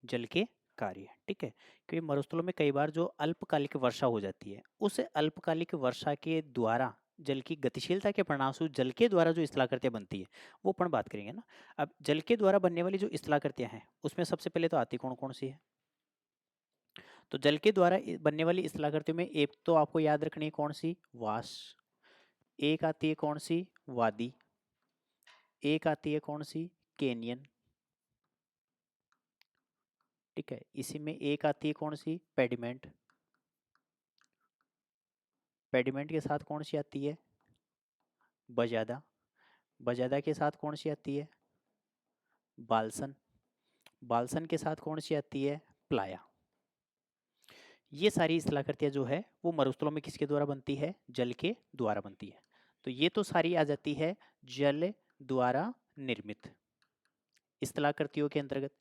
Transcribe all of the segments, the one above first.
जल के कार्य, ठीक है। क्योंकि मरुस्थलों में कई बार जो अल्पकालिक वर्षा हो जाती है, उस अल्पकालिक वर्षा के द्वारा जल की गतिशीलता के परिणामस्वरूप जल के द्वारा जो स्थलाकृतियां बनती है, वो अपन बात करेंगे ना। अब जल के द्वारा बनने वाली जो स्थलाकृतियां हैं, उसमें सबसे पहले तो आती कौन कौन सी है? तो जल के द्वारा बनने वाली स्थलाकृतियों में एक तो आपको याद रखनी है कौन सी? वास। एक आती है कौन सी? वादी। एक आती है कौन सी? केनियन, ठीक है। इसी में एक आती है कौन सी? पेडिमेंट। पेडिमेंट के साथ कौन सी आती है? बजादा। बजादा के साथ कौन सी आती है? बालसन। बालसन के साथ कौन सी आती है? प्लाया। ये सारी स्थलाकृतियां जो है वो मरुस्थलों में किसके द्वारा बनती है? जल के द्वारा बनती है। तो ये तो सारी आ जाती है जल द्वारा निर्मित स्थलाकृतियों के अंतर्गत।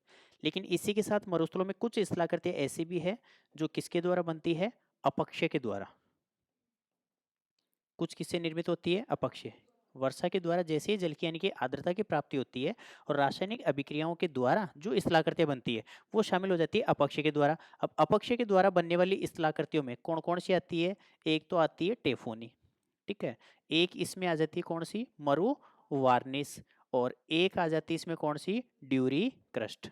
लेकिन इसी के साथ मरुस्थलों में कुछ स्थलाकृतियां ऐसी भी है जो किसके द्वारा बनती है? अपक्षय के द्वारा। कुछ किससे निर्मित होती है? अपक्षय। वर्षा के द्वारा जैसे ही जल की यानी कि आर्द्रता की प्राप्ति होती है और रासायनिक अभिक्रियाओं के द्वारा जो स्थलाकृतियां बनती है वो शामिल हो जाती है अपक्षय के द्वारा। अब अपक्षय के द्वारा बनने वाली स्थलाकृतियों में कौन कौन सी आती है? एक तो आती है टेफोनी, ठीक है। एक इसमें आ जाती है कौन सी? मरु वार्निस। और एक आ जाती है इसमें कौन सी? ड्यूरी क्रस्ट।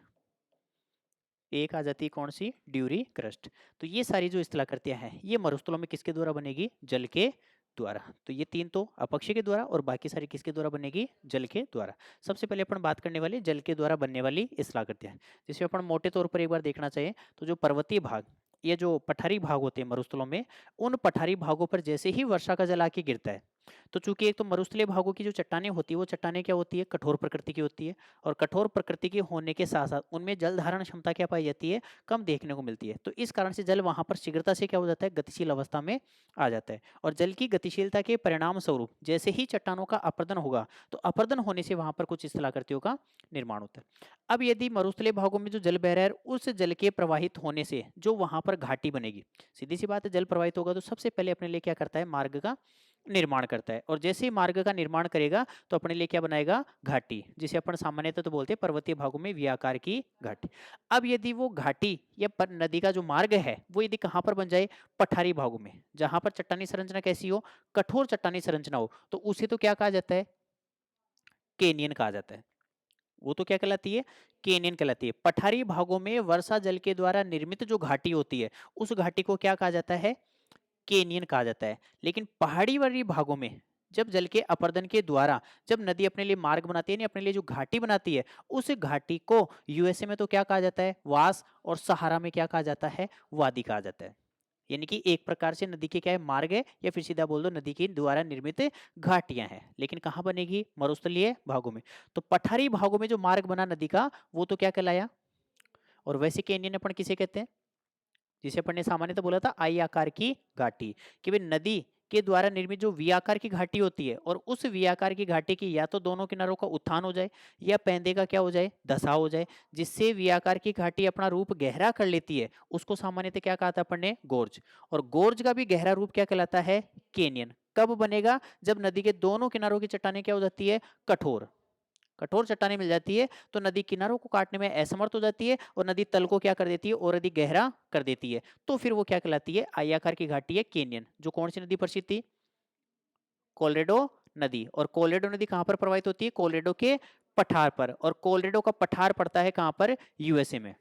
एक आ जाती है कौन सी? ड्यूरी क्रस्ट। तो ये सारी जो स्थलाकृतियां हैं ये मरुस्थलों में किसके द्वारा बनेगी? जल के द्वारा। तो ये तीन तो अपक्षय के द्वारा और बाकी सारी किसके द्वारा बनेगी? जल के द्वारा। सबसे पहले अपन बात करने वाले जल के द्वारा बनने वाली स्थलाकृतियां, जिसमें अपन मोटे तौर पर एक बार देखना चाहिए तो जो पर्वतीय भाग, ये जो पठारी भाग होते हैं मरुस्थलों में, उन पठारी भागों पर जैसे ही वर्षा का जल आके गिरता है, तो चूंकि एक तो मरुस्थलीय भागों की जो चट्टानें होती है वो चट्टानें क्या होती है? कठोर प्रकृति की होती है। और कठोर प्रकृति के होने के साथ साथ उनमें जल धारण क्षमता क्या पाई जाती है? कम देखने को मिलती है। तो इस कारण से जल वहां पर शीघ्रता से क्या हो जाता है? गतिशील अवस्था में आ जाता है। और जल की गतिशीलता के परिणाम स्वरूप जैसे ही चट्टानों का अपर्दन होगा तो अपर्दन होने से वहां पर कुछ स्थलाकृतियों का निर्माण होता है। अब यदि मरुस्थलीय भागों में जो जल बह रहा है उस जल के प्रवाहित होने से जो वहां पर घाटी बनेगी, सीधी सी बात है, जल प्रवाहित होगा तो सबसे पहले अपने लिए क्या करता है? मार्ग का निर्माण करता है। और जैसे ही मार्ग का निर्माण करेगा तो अपने लिए क्या बनाएगा? घाटी, जिसे अपन सामान्यतः तो बोलते हैं पर्वतीय भागों में वी आकार की घाटी। अब यदि वो घाटी या नदी का जो मार्ग है वो यदि कहां पर बन जाए? पठारी भागों में, जहां पर चट्टानी संरचना कैसी हो? कठोर चट्टानी संरचना हो, तो उसे तो क्या कहा जाता है? केनियन कहा जाता है। वो तो क्या कहलाती है? केनियन कहलाती है। पठारी भागों में वर्षा जल के द्वारा निर्मित जो घाटी होती है उस घाटी को क्या कहा जाता है? केनियन कहा जाता है। लेकिन पहाड़ी वाली भागों में जब जल के अपर्दन के द्वारा जब नदी अपने लिए मार्ग बनाती है, अपने लिए जो घाटी बनाती है, उस घाटी को यूएसए में तो क्या कहा जाता है? वास। और सहारा में क्या कहा जाता है? वादी कहा जाता है। यानी कि एक प्रकार से नदी के क्या है? मार्ग है, या फिर सीधा बोल दो नदी के द्वारा निर्मित घाटियां हैं। लेकिन कहां बनेगी? मरुस्थलीय भागों में। तो पठारी भागों में जो मार्ग बना नदी का वो तो क्या कहलाया? और वैसे केनियन अपन किसे कहते हैं? जिसे अपन ने सामान्यतः बोला था आई आकार की घाटी, कि भाई नदी के द्वारा निर्मित जो वी आकार की घाटी होती है और उस वी आकार की घाटी की या तो दोनों किनारों का उत्थान हो जाए या पैंदे का क्या हो जाए? धसा हो जाए, जिससे वी आकार की घाटी अपना रूप गहरा कर लेती है, उसको सामान्यतः क्या कहा था अपन ने? गोर्ज। और गोर्ज का भी गहरा रूप क्या कहलाता है? केनियन। कब बनेगा? जब नदी के दोनों किनारों की चट्टानें क्या हो जाती है? कठोर। कठोर चट्टानें मिल जाती है तो नदी किनारों को काटने में असमर्थ हो जाती है और नदी तल को क्या कर देती है? और अधिक गहरा कर देती है। तो फिर वो क्या कहलाती है? आई आकार की घाटी है केनियन। जो कौन सी नदी प्रसिद्ध थी? कोलोरेडो नदी। और कोलोरेडो नदी कहां पर प्रवाहित होती है? कोलोरेडो के पठार पर। और कोलोरेडो का पठार पड़ता है कहां पर? यूएसए में।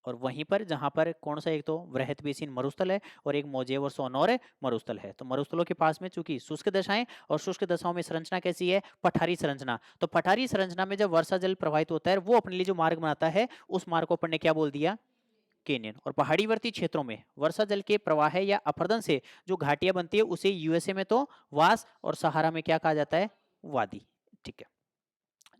और वहीं पर जहां पर कौन सा? एक तो वृहत बेसिन मरुस्थल है और एक मोजेव और सोनौर मरुस्थल है। तो मरुस्थलों के पास में चूंकि शुष्क दशाएं और शुष्क दशाओं में संरचना कैसी है? पठारी संरचना। तो पठारी संरचना में जब वर्षा जल प्रवाहित होता है वो अपने लिए जो मार्ग बनाता है उस मार्ग को अपन ने क्या बोल दिया? केनियन। और पहाड़ीवर्ती क्षेत्रों में वर्षा जल के प्रवाह या अपरदन से जो घाटियां बनती है उसे यूएसए में तो वास और सहारा में क्या कहा जाता है? वादी, ठीक है।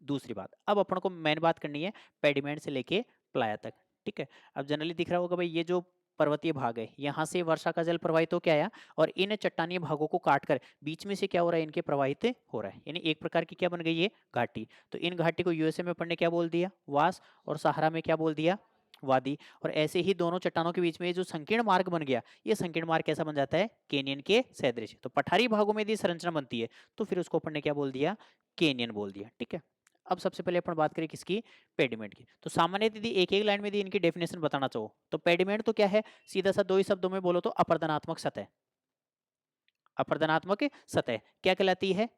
दूसरी बात, अब अपन को मेन बात करनी है पेडिमेंट से लेके प्लाया तक, ठीक है। अब जनरली दिख रहा होगा भाई ये जो पर्वतीय भाग है यहाँ से वर्षा का जल प्रवाहित हो क्या आया और इन चट्टानी भागों को काटकर बीच में से क्या हो रहा है? इनके प्रवाहित हो रहा है, यानी एक प्रकार की क्या बन गई है? घाटी। तो इन घाटी को यूएसए में अपन ने क्या बोल दिया? वास। और सहारा में क्या बोल दिया? वादी। और ऐसे ही दोनों चट्टानों के बीच में जो संकीर्ण मार्ग बन गया, ये संकीर्ण मार्ग कैसा बन जाता है? केनियन के सदृश। तो पठारी भागों में यदि संरचना बनती है तो फिर उसको अपन ने क्या बोल दिया? केनियन बोल दिया, ठीक है। अब सबसे पहले अपन बात करें किसकी, पेडिमेंट की। तो सामान्य यदि एक एक लाइन में यदि इनकी डेफिनेशन बताना चाहो तो पेडिमेंट तो क्या है, सीधा सा दो ही शब्दों में बोलो तो अपर्दनात्मक सतह। अपर्दनात्मक सतह क्या कहलाती है,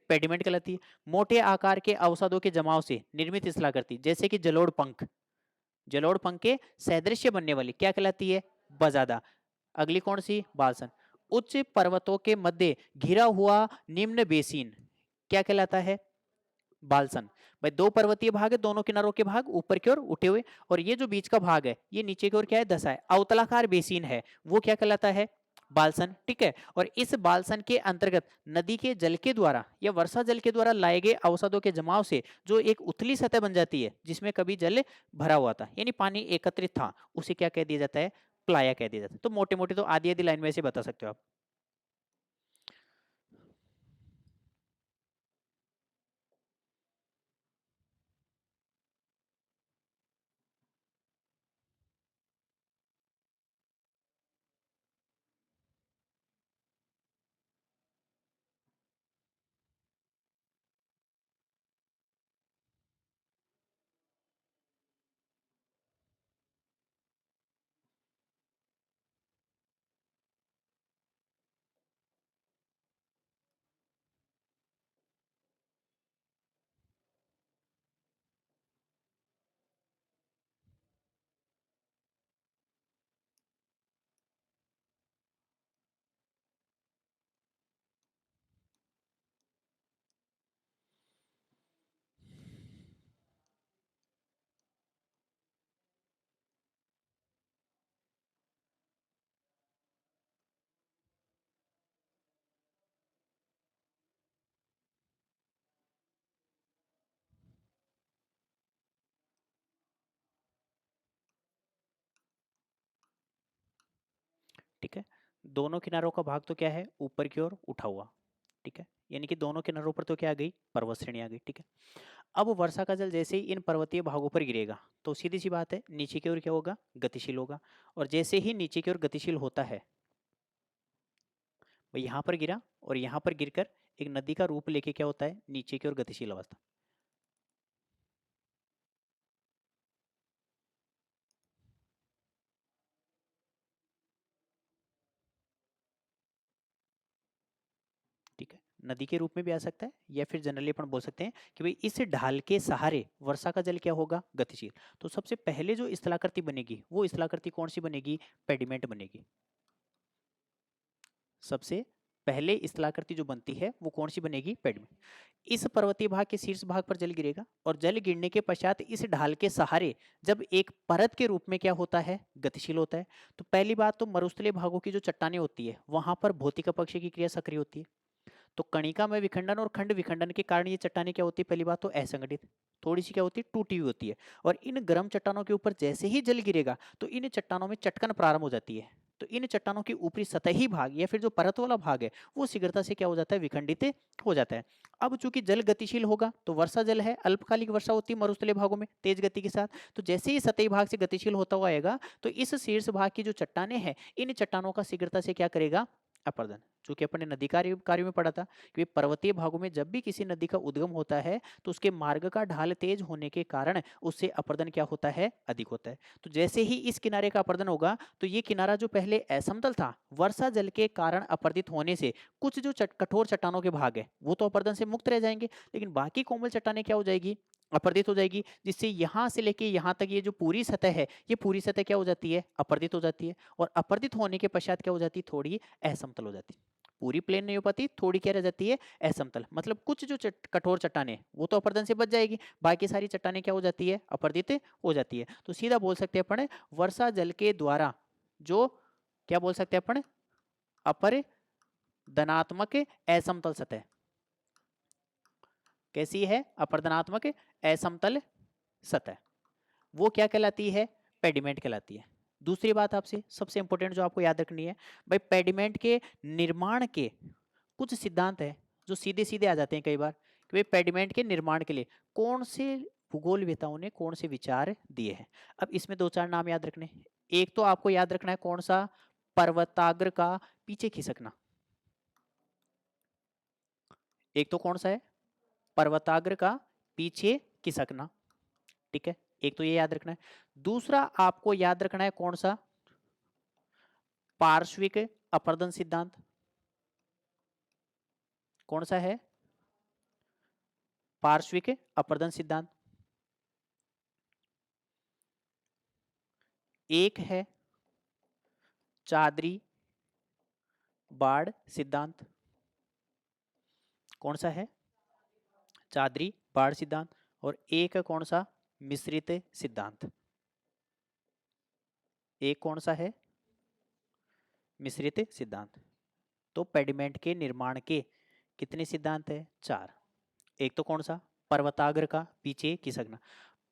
पेडिमेंट कहलाती है। मोटे आकार के अवसादों के जमाव से निर्मित स्थलाकृति जैसे कि जलोढ़ पंख, जलोढ़ पंख के सदृश्य बनने वाली क्या कहलाती है, बजादा। अगली कौन सी, बालसन। उच्च पर्वतों के मध्य घिरा हुआ निम्न बेसिन क्या कहलाता है, बालसन। भाई दो पर्वतीय भाग है, दोनों किनारों के भाग ऊपर की ओर उठे हुए, और ये जो बीच का भाग है ये नीचे की ओर क्या है, दशा है, अवतलाकार बेसिन है, वो क्या कहलाता है, बालसन। ठीक है, और इस बालसन के अंतर्गत नदी के जल के द्वारा या वर्षा जल के द्वारा लाए गए अवसादों के जमाव से जो एक उथली सतह बन जाती है जिसमें कभी जल भरा हुआ था यानी पानी एकत्रित था, उसे क्या कह दिया जाता है, प्लाया कह दिया जाता है। तो मोटे मोटे तो आधी आधी लाइन में से बता सकते हो आप। ठीक है, दोनों किनारों का भाग तो क्या है, ऊपर की ओर उठा हुआ। ठीक है, यानी कि दोनों किनारों पर तो क्या आ गई, पर्वत श्रेणी आ गई। ठीक है, अब वर्षा का जल जैसे ही इन पर्वतीय भागों पर गिरेगा तो सीधी सी बात है नीचे की ओर क्या होगा, गतिशील होगा। और जैसे ही नीचे की ओर गतिशील होता है, वो यहाँ पर गिरा और यहाँ पर गिरकर एक नदी का रूप लेके क्या होता है, नीचे की ओर गतिशील अवस्था। ठीक है, नदी के रूप में भी आ सकता है या फिर जनरली अपन बोल सकते हैं कि भाई इस ढाल के सहारे वर्षा का जल क्या होगा, गतिशील। तो सबसे पहले जो स्थलाकृति बनेगी वो स्थलाकृति कौन सी बनेगी, पेडिमेंट बनेगी। सबसे पहले स्थलाकृति जो बनती है वो कौन सी बनेगी, पेडिमेंट। इस पर्वतीय भाग के शीर्ष भाग पर जल गिरेगा और जल गिरने के पश्चात इस ढाल के सहारे जब एक परत के रूप में क्या होता है, गतिशील होता है। तो पहली बात तो मरुस्थलीय भागों की जो चट्टानें होती है वहां पर भौतिक अपक्षय की क्रिया सक्रिय होती है। तो कणिका में विखंडन और खंड विखंडन के कारण ये चट्टानें क्या होती है, पहली बात तो असंगठित, थोड़ी सी क्या होती है, टूटी हुई होती है। और इन गर्म चट्टानों के ऊपर जैसे ही जल गिरेगा तो इन चट्टानों में चटकन प्रारंभ हो जाती है। तो इन चट्टानों की ऊपरी सतही भाग या फिर जो परत वाला भाग है वो शीघ्रता से क्या हो जाता है, विखंडित हो जाता है। अब चूंकि जल गतिशील होगा तो वर्षा जल है, अल्पकालिक वर्षा होती है मरुस्थलीय भागों में तेज गति के साथ। तो जैसे ही सतही भाग से गतिशील होता हुआ आएगा तो इस शीर्ष भाग की जो चट्टानें हैं इन चट्टानों का शीघ्रता से क्या करेगा, अपर्दन। चूंकि अपन ने नदी कार्य में पढ़ा था कि पर्वतीय भागों में जब भी किसी नदी का उद्गम होता है तो उसके मार्ग का ढाल तेज होने के कारण उससे अपर्दन क्या होता है, अधिक होता है। तो जैसे ही इस किनारे का अपर्दन होगा तो ये किनारा जो पहले असमतल था वर्षा जल के कारण अपर्दित होने से कुछ जो कठोर चट्टानों के भाग है वो तो अपर्दन से मुक्त रह जाएंगे, लेकिन बाकी कोमल चट्टानें क्या हो जाएगी, अपर्दित हो जाएगी। जिससे यहां से लेके यहां तक ये जो पूरी सतह है ये पूरी सतह क्या हो जाती है, अपर्दित हो जाती है। और अपर्दित होने के पश्चात क्या हो जाती है, थोड़ी असमतल हो जाती है। पूरी प्लेन नहीं हो पाती, थोड़ी क्या रह जाती है, असमतल। मतलब कुछ जो कठोर चट्टानें वो तो अपर्दन से बच जाएगी, बाकी सारी चट्टानें क्या हो जाती है, अपर्दित हो जाती है। तो सीधा बोल सकते हैं अपन वर्षा जल के द्वारा जो क्या बोल सकते हैं अपन, अपर धनात्मक असमतल सतह कैसी है, अपर्दनात्मक असमतल सतह वो क्या कहलाती है, पेडिमेंट कहलाती है। दूसरी बात आपसे सबसे इंपॉर्टेंट जो आपको याद रखनी है, भाई पेडिमेंट के निर्माण के कुछ सिद्धांत है जो सीधे सीधे आ जाते हैं कई बार कि भाई पेडिमेंट के निर्माण के लिए कौन से भूगोलवेताओं ने कौन से विचार दिए हैं। अब इसमें दो चार नाम याद रखने, एक तो आपको याद रखना है कौन सा, पर्वताग्र का पीछे खिसकना। एक तो कौन सा है, पर्वताग्र का पीछे खिसकना, ठीक है, एक तो ये याद रखना है। दूसरा आपको याद रखना है कौन सा, पार्श्विक अपरदन सिद्धांत। कौन सा है, पार्श्विक अपरदन सिद्धांत। एक है चादरी बाड़ सिद्धांत। कौन सा है, चादरी बाड़ सिद्धांत। और एक है कौन सा, मिश्रित सिद्धांत। एक कौन सा है, मिश्रित सिद्धांत। तो पेडिमेंट के निर्माण के कितने सिद्धांत है, चार। एक तो कौन सा, पर्वताग्र का पीछे खिसकना।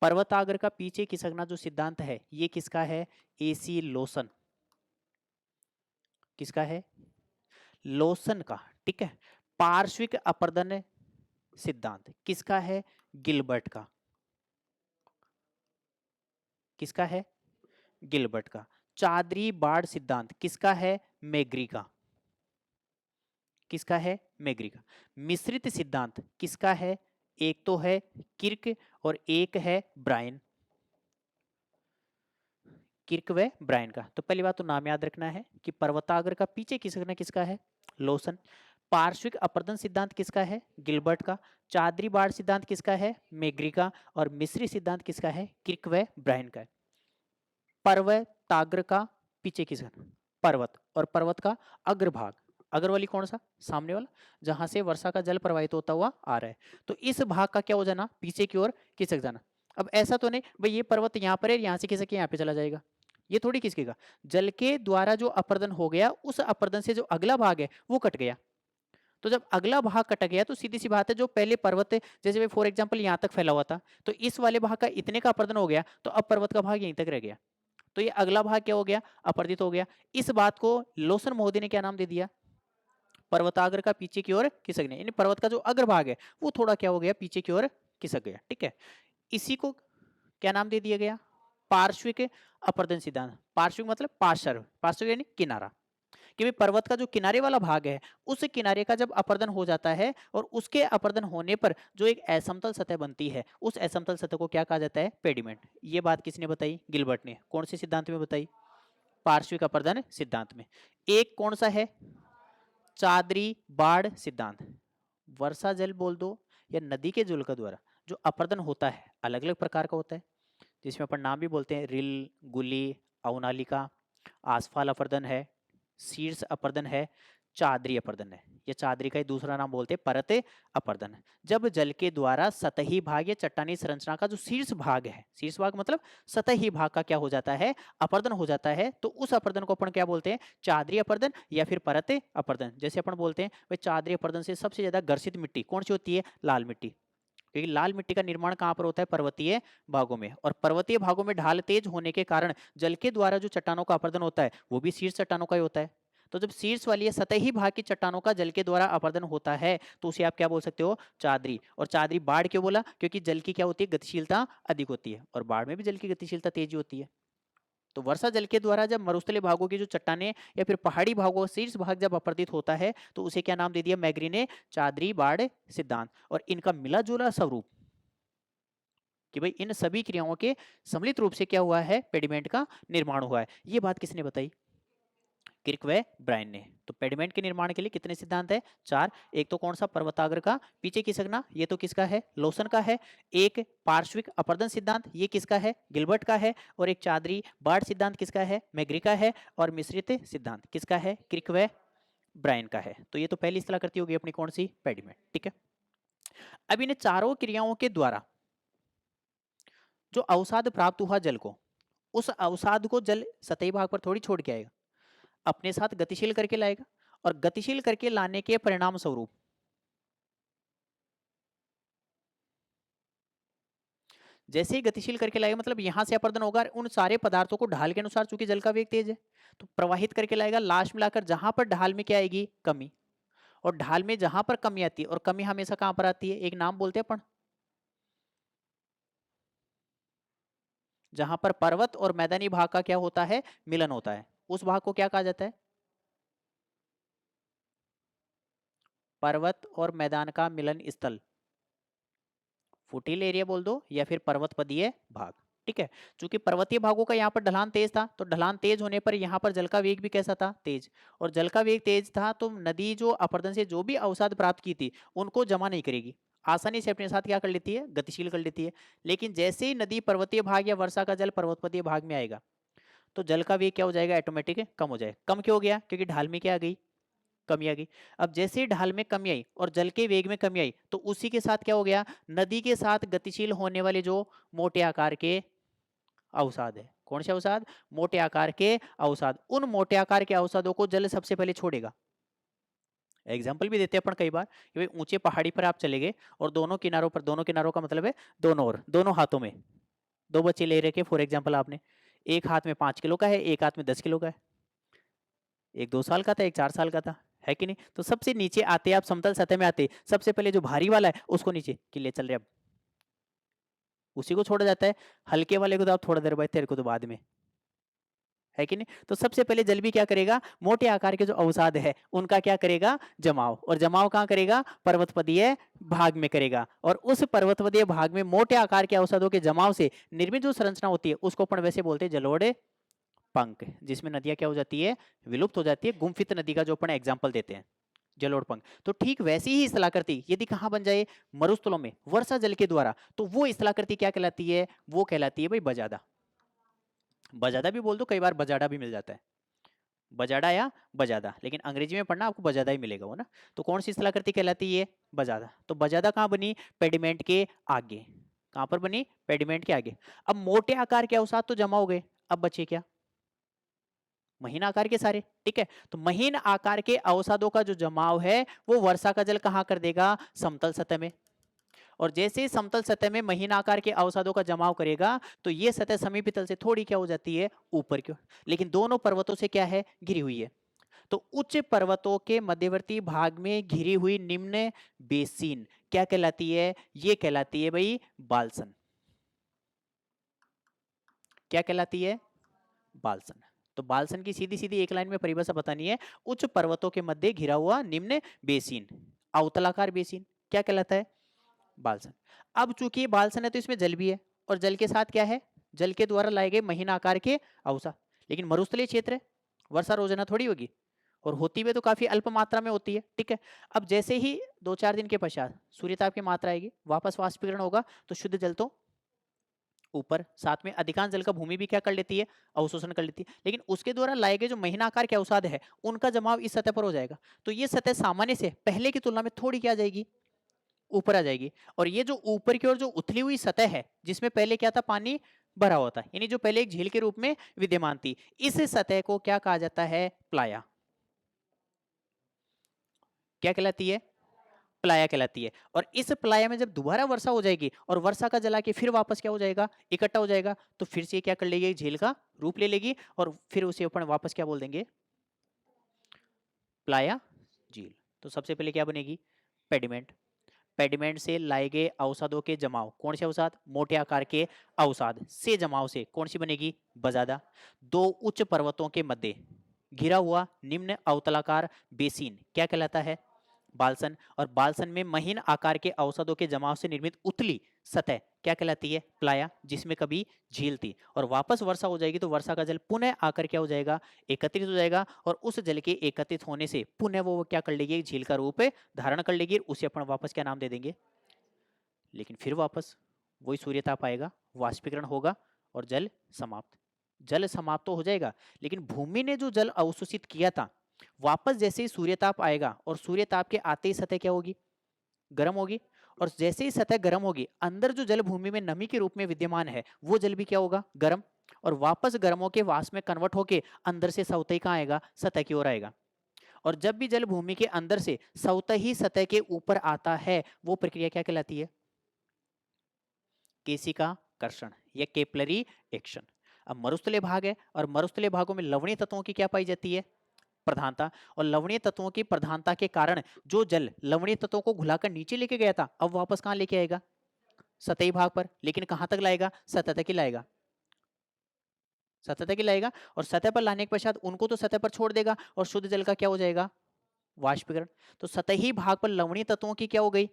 पर्वताग्र का पीछे खिसकना जो सिद्धांत है ये किसका है, एसी लोसन। किसका है, लोसन का, ठीक है। पार्श्विक अपरदन सिद्धांत किसका है, गिलबर्ट का। किसका है, गिलबर्ट का। चादरी बाड़ सिद्धांत किसका है, मेग्री का। किसका है, मेग्री का। मिश्रित सिद्धांत किसका है, एक तो है किर्क और एक है ब्रायन। किर्क व ब्रायन का। तो पहली बात तो नाम याद रखना है कि पर्वताग्र का पीछे खिसकना किसका है, लोसन। पार्श्विक अपरदन सिद्धांत किसका है, गिलबर्ट का। चादरी बाड़ सिद्धांत किसका है, मेग्री का। और मिश्री सिद्धांत किसका है, किर्क व ब्रायन का। पर्वताग्र का पीछे खिसकना, पर्वत, और पर्वत का अग्रभाग। अग्र वाली कौन सा, सामने वाला, जहां से वर्षा का जल प्रवाहित होता हुआ आ रहा है। तो इस भाग का क्या हो जाना, पीछे की ओर खिसक जाना। अब ऐसा तो नहीं भाई ये पर्वत यहाँ पर है, यहाँ से खिसक के यहाँ पे चला जाएगा, ये थोड़ी खिसकेगा। जल के द्वारा जो अपरदन हो गया, उस अपरदन से जो अगला भाग है वो कट गया। तो जब अगला भाग कट गया तो सीधी सी बात है, जो पहले पर्वत है जैसे फॉर एग्जांपल यहाँ तक फैला हुआ था, तो इस वाले भाग का इतने का अपरदन हो गया, तो अब पर्वत का भाग यहीं तक रह गया। तो ये अगला भाग क्या हो गया, अपरदित हो गया। इस बात को लोसन महोदय ने क्या नाम दे दिया, पर्वताग्र का पीछे की ओर खिसकने। यानी पर्वत का जो अग्रभाग है वो थोड़ा क्या हो गया, पीछे की ओर खिसक गया, ठीक है। इसी को क्या नाम दे दिया गया, पार्श्विक अपरदन सिद्धांत। पार्श्विक मतलब पार्श्व, पार्श्व यानी किनारा, कि भाई पर्वत का जो किनारे वाला भाग है उस किनारे का जब अपरदन हो जाता है और उसके अपरदन होने पर जो एक असमतल सतह बनती है, उस असमतल सतह को क्या कहा जाता है, पेडिमेंट। ये बात किसने बताई, गिलबर्ट ने। कौन से सिद्धांत में बताई, पार्श्विक अपरदन सिद्धांत में। एक कौन सा है, चादरी बाड़ सिद्धांत। वर्षा जल बोल दो या नदी के जल का द्वारा जो अपरदन होता है अलग अलग प्रकार का होता है, जिसमें अपन नाम भी बोलते हैं, रिल, गुली, अवनालिका, आसफाल अपरदन है, शीर्ष अपरदन है, चादरी अपरदन है। या चादरी का ही दूसरा नाम बोलते हैं परत अपरदन। जब जल के द्वारा सतही भाग या चट्टानी संरचना का जो शीर्ष भाग है, शीर्ष भाग मतलब सतही भाग का क्या हो जाता है, अपरदन हो जाता है, तो उस अपरदन को अपन क्या बोलते हैं, चादरी अपरदन या फिर परत अपरदन। जैसे अपन बोलते हैं भाई चादरी अपरदन से सबसे ज्यादा घर्षित मिट्टी कौन सी होती है, लाल मिट्टी। क्योंकि लाल मिट्टी का निर्माण कहाँ पर होता है, पर्वतीय भागों में। और पर्वतीय भागों में ढाल तेज होने के कारण जल के द्वारा जो चट्टानों का अपरदन होता है वो भी शीर्ष चट्टानों का ही होता है। तो जब शीर्ष वाली सतही भाग की चट्टानों का जल के द्वारा अपरदन होता है तो उसे आप क्या बोल सकते हो, चादरी। और चादरी बाढ़ क्यों बोला, क्योंकि जल की क्या होती है, गतिशीलता अधिक होती है, और बाढ़ में भी जल की गतिशीलता तेज होती है। तो वर्षा जल के द्वारा जब मरुस्थलीय भागों की जो चट्टाने या फिर पहाड़ी भागों शीर्ष भाग जब अपरदित होता है तो उसे क्या नाम दे दिया, मैग्री ने, चादरी बाढ़ सिद्धांत। और इनका मिला जुला स्वरूप कि भाई इन सभी क्रियाओं के सम्मिलित रूप से क्या हुआ है, पेडिमेंट का निर्माण हुआ है। ये बात किसने बताई, किर्क व ब्रायन ने। तो पेडिमेंट के निर्माण के लिए कितने सिद्धांत है, चार। एक तो कौन सा, पर्वताग्र का पीछे खिसकना, ये तो किसका है, लोसन का है। एक पार्श्विक अपरदन सिद्धांत, ये किसका है, गिलबर्ट का है। और एक चादरी बाढ़ सिद्धांत किसका है, मैग्री का है। और मिश्रित सिद्धांत किसका है, किर्क व ब्रायन का है। तो ये तो पहली इस्तेलाह करती होगी अपनी कौन सी, पेडिमेंट, ठीक है। अब इन चारों क्रियाओं के द्वारा जो अवसाद प्राप्त हुआ जल को, उस अवसाद को जल सतही भाग पर थोड़ी छोड़ के आएगा, अपने साथ गतिशील करके लाएगा। और गतिशील करके लाने के परिणाम स्वरूप जैसे ही गतिशील करके लाएगा, मतलब यहां से अपरदन होगा, उन सारे पदार्थों को ढाल के अनुसार, चूंकि जल का वेग तेज है तो प्रवाहित करके लाएगा। लास्ट मिलाकर जहां पर ढाल में क्या आएगी, कमी। और ढाल में जहां पर कमी आती है, और कमी हमेशा कहां पर आती है, एक नाम बोलते हैं अपन, जहां पर पर्वत और मैदानी भाग का क्या होता है, मिलन होता है, उस भाग को क्या कहा जाता है, पर्वत और मैदान का मिलन स्थल, फुटिल एरिया बोल दो या फिर पर्वतपदीय भाग। ठीक है, चूंकि पर्वतीय भागों का यहाँ पर ढलान तेज था, तो ढलान तेज होने पर यहाँ पर जल का वेग भी कैसा था, तेज। और जल का वेग तेज था तो नदी जो अपरदन से जो भी अवसाद प्राप्त की थी उनको जमा नहीं करेगी, आसानी से अपने साथ क्या कर लेती है, गतिशील कर लेती है। लेकिन जैसे ही नदी पर्वतीय भाग या वर्षा का जल पर्वतपदीय भाग में आएगा तो जल का वेग क्या हो जाएगा, ऑटोमेटिक कम हो जाएगा। कम क्यों हो गया, क्योंकि ढाल में क्या आ गई, कमी आ गई। अब जैसे ही ढाल में कमी आई और जल के वेग में कमी आई तो उसी के साथ क्या हो गया, नदी के साथ गतिशील होने वाले जो मोटे आकार के अवसाद है, कौन से अवसाद, मोटे आकार के अवसाद, उन मोटे आकार के अवसादों को जल सबसे पहले छोड़ेगा। एग्जाम्पल भी देते हैं अपन कई बार कि भाई ऊंचे पहाड़ी पर आप चले गए और दोनों किनारों पर, दोनों किनारों का मतलब है दोनों ओर, दोनों हाथों में दो बच्चे ले रखे फॉर एग्जाम्पल आपने, एक हाथ में 5 किलो का है, एक हाथ में 10 किलो का है, एक 2 साल का था, एक 4 साल का था, है कि नहीं। तो सबसे नीचे आते आप समतल सतह में आते सबसे पहले जो भारी वाला है उसको नीचे कि ले चल रहे, अब उसी को छोड़ा जाता है, हल्के वाले को तो आप थोड़ा देर बाद, तेरे को तो बाद में, है कि नहीं। तो सबसे पहले जल भी क्या करेगा, मोटे आकार के जो अवसाद है उनका क्या करेगा, जमाव, और जमाव कहाँ करेगा, पर्वतपदीय भाग में करेगा। और उस पर्वतपदीय भाग में मोटे आकार के अवसादों के जमाव से निर्मित जो संरचना होती है उसको अपन वैसे बोलते हैं जलोढ़ पंख, जिसमें नदियां क्या हो जाती है, विलुप्त हो जाती है। गुम्फित नदी का जो अपन एग्जाम्पल देते हैं जलोढ़ पंख। तो ठीक वैसी ही स्थलाकृति यदि कहां बन जाए, मरुस्थलों में वर्षा जल के द्वारा, तो वो स्थलाकृति क्या कहलाती है, वो कहलाती है भाई बजादा। बजादा भी बोल दो, कई बार बजाड़ा भी मिल जाता है, बजाड़ा या बजादा, लेकिन अंग्रेजी में पढ़ना आपको बजादा ही मिलेगा वो ना। तो कौन सी स्थलाकृति कहलाती है, बजादा। तो बजादा कहाँ बनी, पेडिमेंट के आगे, कहां पर बनी, पेडिमेंट के आगे। अब मोटे आकार के अवसाद तो जमा हो गए, अब बचे क्या, महीन आकार के सारे। ठीक है, तो महीन आकार के अवसादों का जो जमाव है वो वर्षा का जल कहां कर देगा, समतल सतह में। और जैसे ही समतल सतह में महीन आकार के अवसादों का जमाव करेगा तो ये सतह समीपी तल से थोड़ी क्या हो जाती है, ऊपर की ओर, लेकिन दोनों पर्वतों से क्या है, घिरी हुई है। तो उच्च पर्वतों के मध्यवर्ती भाग में घिरी हुई निम्न बेसिन क्या कहलाती है, ये कहलाती है भाई बालसन। क्या कहलाती है, बालसन। तो बालसन की सीधी सीधी एक लाइन में परिभाषा बतानी है, उच्च पर्वतों के मध्य घिरा हुआ निम्न बेसिन, अवतलाकार बेसिन क्या कहलाता है, बालसन। अब चूंकि ये बालसन है तो इसमें जल भी है, और जल के साथ क्या है, जल के द्वारा लाए गए महीन आकार के अवसाद। लेकिन मरुस्थलीय क्षेत्र है, वर्षा रोजाना थोड़ी होगी, और होती भी तो काफी अल्प मात्रा में होती है। ठीक है, अब जैसे ही 2-4 दिन के पश्चात सूर्यताप की मात्रा आएगी, वापस वाष्पीकरण होगा तो शुद्ध जल तो ऊपर, साथ में अधिकांश जल का भूमि भी क्या कर लेती है, अवशोषण कर लेती है। लेकिन उसके द्वारा लाए गए जो महीना आकार के अवसाद है उनका जमाव इस सतह पर हो जाएगा। तो ये सतह सामान्य से पहले की तुलना में थोड़ी क्या आ जाएगी, ऊपर आ जाएगी। और ये जो ऊपर की ओर जो उथली हुई सतह है जिसमें पहले क्या था, पानी भरा हुआ था, यानी जो पहले एक झील के रूप में विद्यमान थी, इस सतह को क्या कहा जाता है, प्लाया। क्या कहलाती है, प्लाया कहलाती है। और इस प्लाया में जब दोबारा वर्षा हो जाएगी और वर्षा का जला के फिर वापस क्या हो जाएगा, इकट्ठा हो जाएगा, तो फिर से क्या कर लेगी, झील का रूप ले लेगी, और फिर उसे अपन वापस क्या बोल देंगे, प्लाया झील। तो सबसे पहले क्या बनेगी, पेडिमेंट। पेडिमेंट से लाए गए अवसादों के जमाव, कौन से अवसाद, मोटे आकार के अवसाद से जमाव से कौन सी बनेगी, बजादा। दो उच्च पर्वतों के मध्य घिरा हुआ निम्न अवतलाकार बेसिन क्या कहलाता है, बालसन। और बालसन में महीन आकार के अवसादों के जमाव से निर्मित उतली सतह क्या कहलाती है, प्लाया, जिसमें कभी झील थी। और वापस वर्षा हो जाएगी तो वर्षा का जल पुनः आकर क्या हो जाएगा, एकत्रित हो जाएगा, और उस जल के एकत्रित होने से पुनः वो क्या कर लेगी, झील का रूप धारण कर लेगी, उसे अपन वापस क्या नाम दे देंगे। लेकिन फिर वापस वही सूर्यताप आएगा, वाष्पीकरण होगा और जल समाप्त। जल समाप्त तो हो जाएगा, लेकिन भूमि ने जो जल अवशोषित किया था, वापस जैसे ही सूर्यताप आएगा और सूर्यताप के आते ही सतह क्या होगी, गर्म होगी। और जैसे ही सतह गर्म होगी, अंदर जो जल भूमि में नमी के रूप में विद्यमान है वो जल भी क्या होगा, गर्म। और वापस गर्मों के वाष्प में कन्वर्ट होके अंदर से सतह कहाँ आएगा, सतह की ओर आएगा। और जब भी जल भूमि के अंदर से ही सतह के ऊपर आता है वो प्रक्रिया क्या कहलाती है, केशिका कर्षण या केपलरी एक्शन। अब मरुस्थलीय भाग है और मरुस्थलीय भागों में लवणीय तत्वों की क्या पाई जाती है, प्रधानता। और लवणीय तत्वों की प्रधानता के कारण जो जल लवणीय तत्वों को घुलाकर नीचे लेके गया था अब वापस कहां लेके आएगा, सतही भाग पर। लेकिन कहां तक लाएगा, सतह तक ही लाएगा, सतह तक ही लाएगा। और सतह पर लाने के पश्चात उनको तो सतह पर छोड़ देगा और शुद्ध जल का क्या हो जाएगा, वाष्पीकरण। तो सतही भाग पर लवणीय तत्वों की क्या हो गई,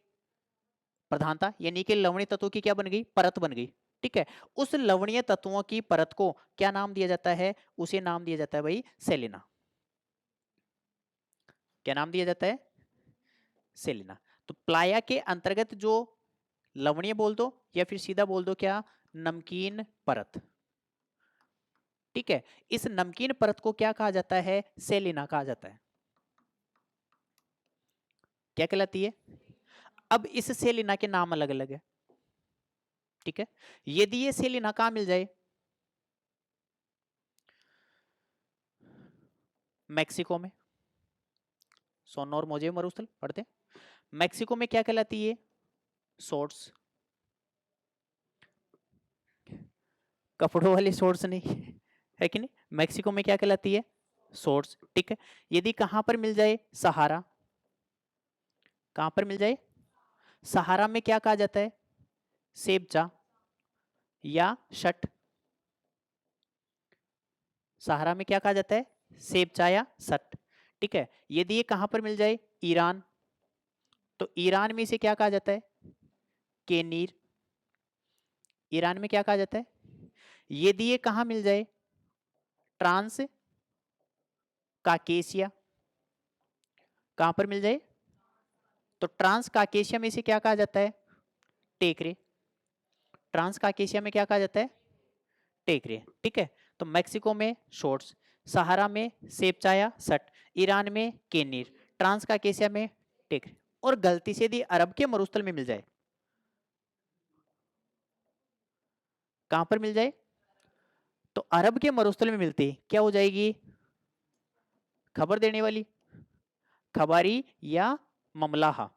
प्रधानता, यानी कि लवणीय तत्वों की क्या बन गई, परत बन गई। ठीक है, उस लवणीय तत्वों की परत को क्या नाम दिया जाता है, उसे नाम दिया जाता है भाई सेलिना। क्या नाम दिया जाता है, सेलिना। तो प्लाया के अंतर्गत जो लवणीय बोल दो या फिर सीधा बोल दो क्या, नमकीन परत। ठीक है, इस नमकीन परत को क्या कहा जाता है, सेलिना कहा जाता है। क्या कहलाती है। अब इस सेलिना के नाम अलग अलग है। ठीक है, यदि ये सेलिना कहां मिल जाए, मैक्सिको में, सोनौर मोजे मरुस्थल पढ़ते, मैक्सिको में क्या कहलाती है, शॉर्ट्स, कपड़ों वाली शॉर्ट्स नहीं है कि नहीं, मैक्सिको में क्या कहलाती है, शॉर्ट्स। ठीक है, यदि कहां पर मिल जाए, सहारा, कहां पर मिल जाए, सहारा में क्या कहा जाता है, सेबचा या शट, सहारा में क्या कहा जाता है, सेबचा या सट। ठीक है, यदि ये कहां पर मिल जाए, ईरान, तो ईरान में इसे क्या कहा जाता है, केनीर, ईरान में क्या कहा जाता है। यदि ये कहां मिल जाए, ट्रांस काकेशिया, कहां पर मिल जाए, तो ट्रांस काकेशिया में इसे क्या कहा जाता है, टेकरे, ट्रांस काकेशिया में क्या कहा जाता है, टेकरे। ठीक है, तो मैक्सिको में शॉर्ट्स, सहारा में सेपचाया सट, ईरान में केनीर, ट्रांस काकेशिया में टेकरे। और गलती से यदि अरब के मरुस्थल में मिल जाए, कहां पर मिल जाए, तो अरब के मरुस्थल में मिलती क्या हो जाएगी, खबर देने वाली, खबारी या ममलाहा।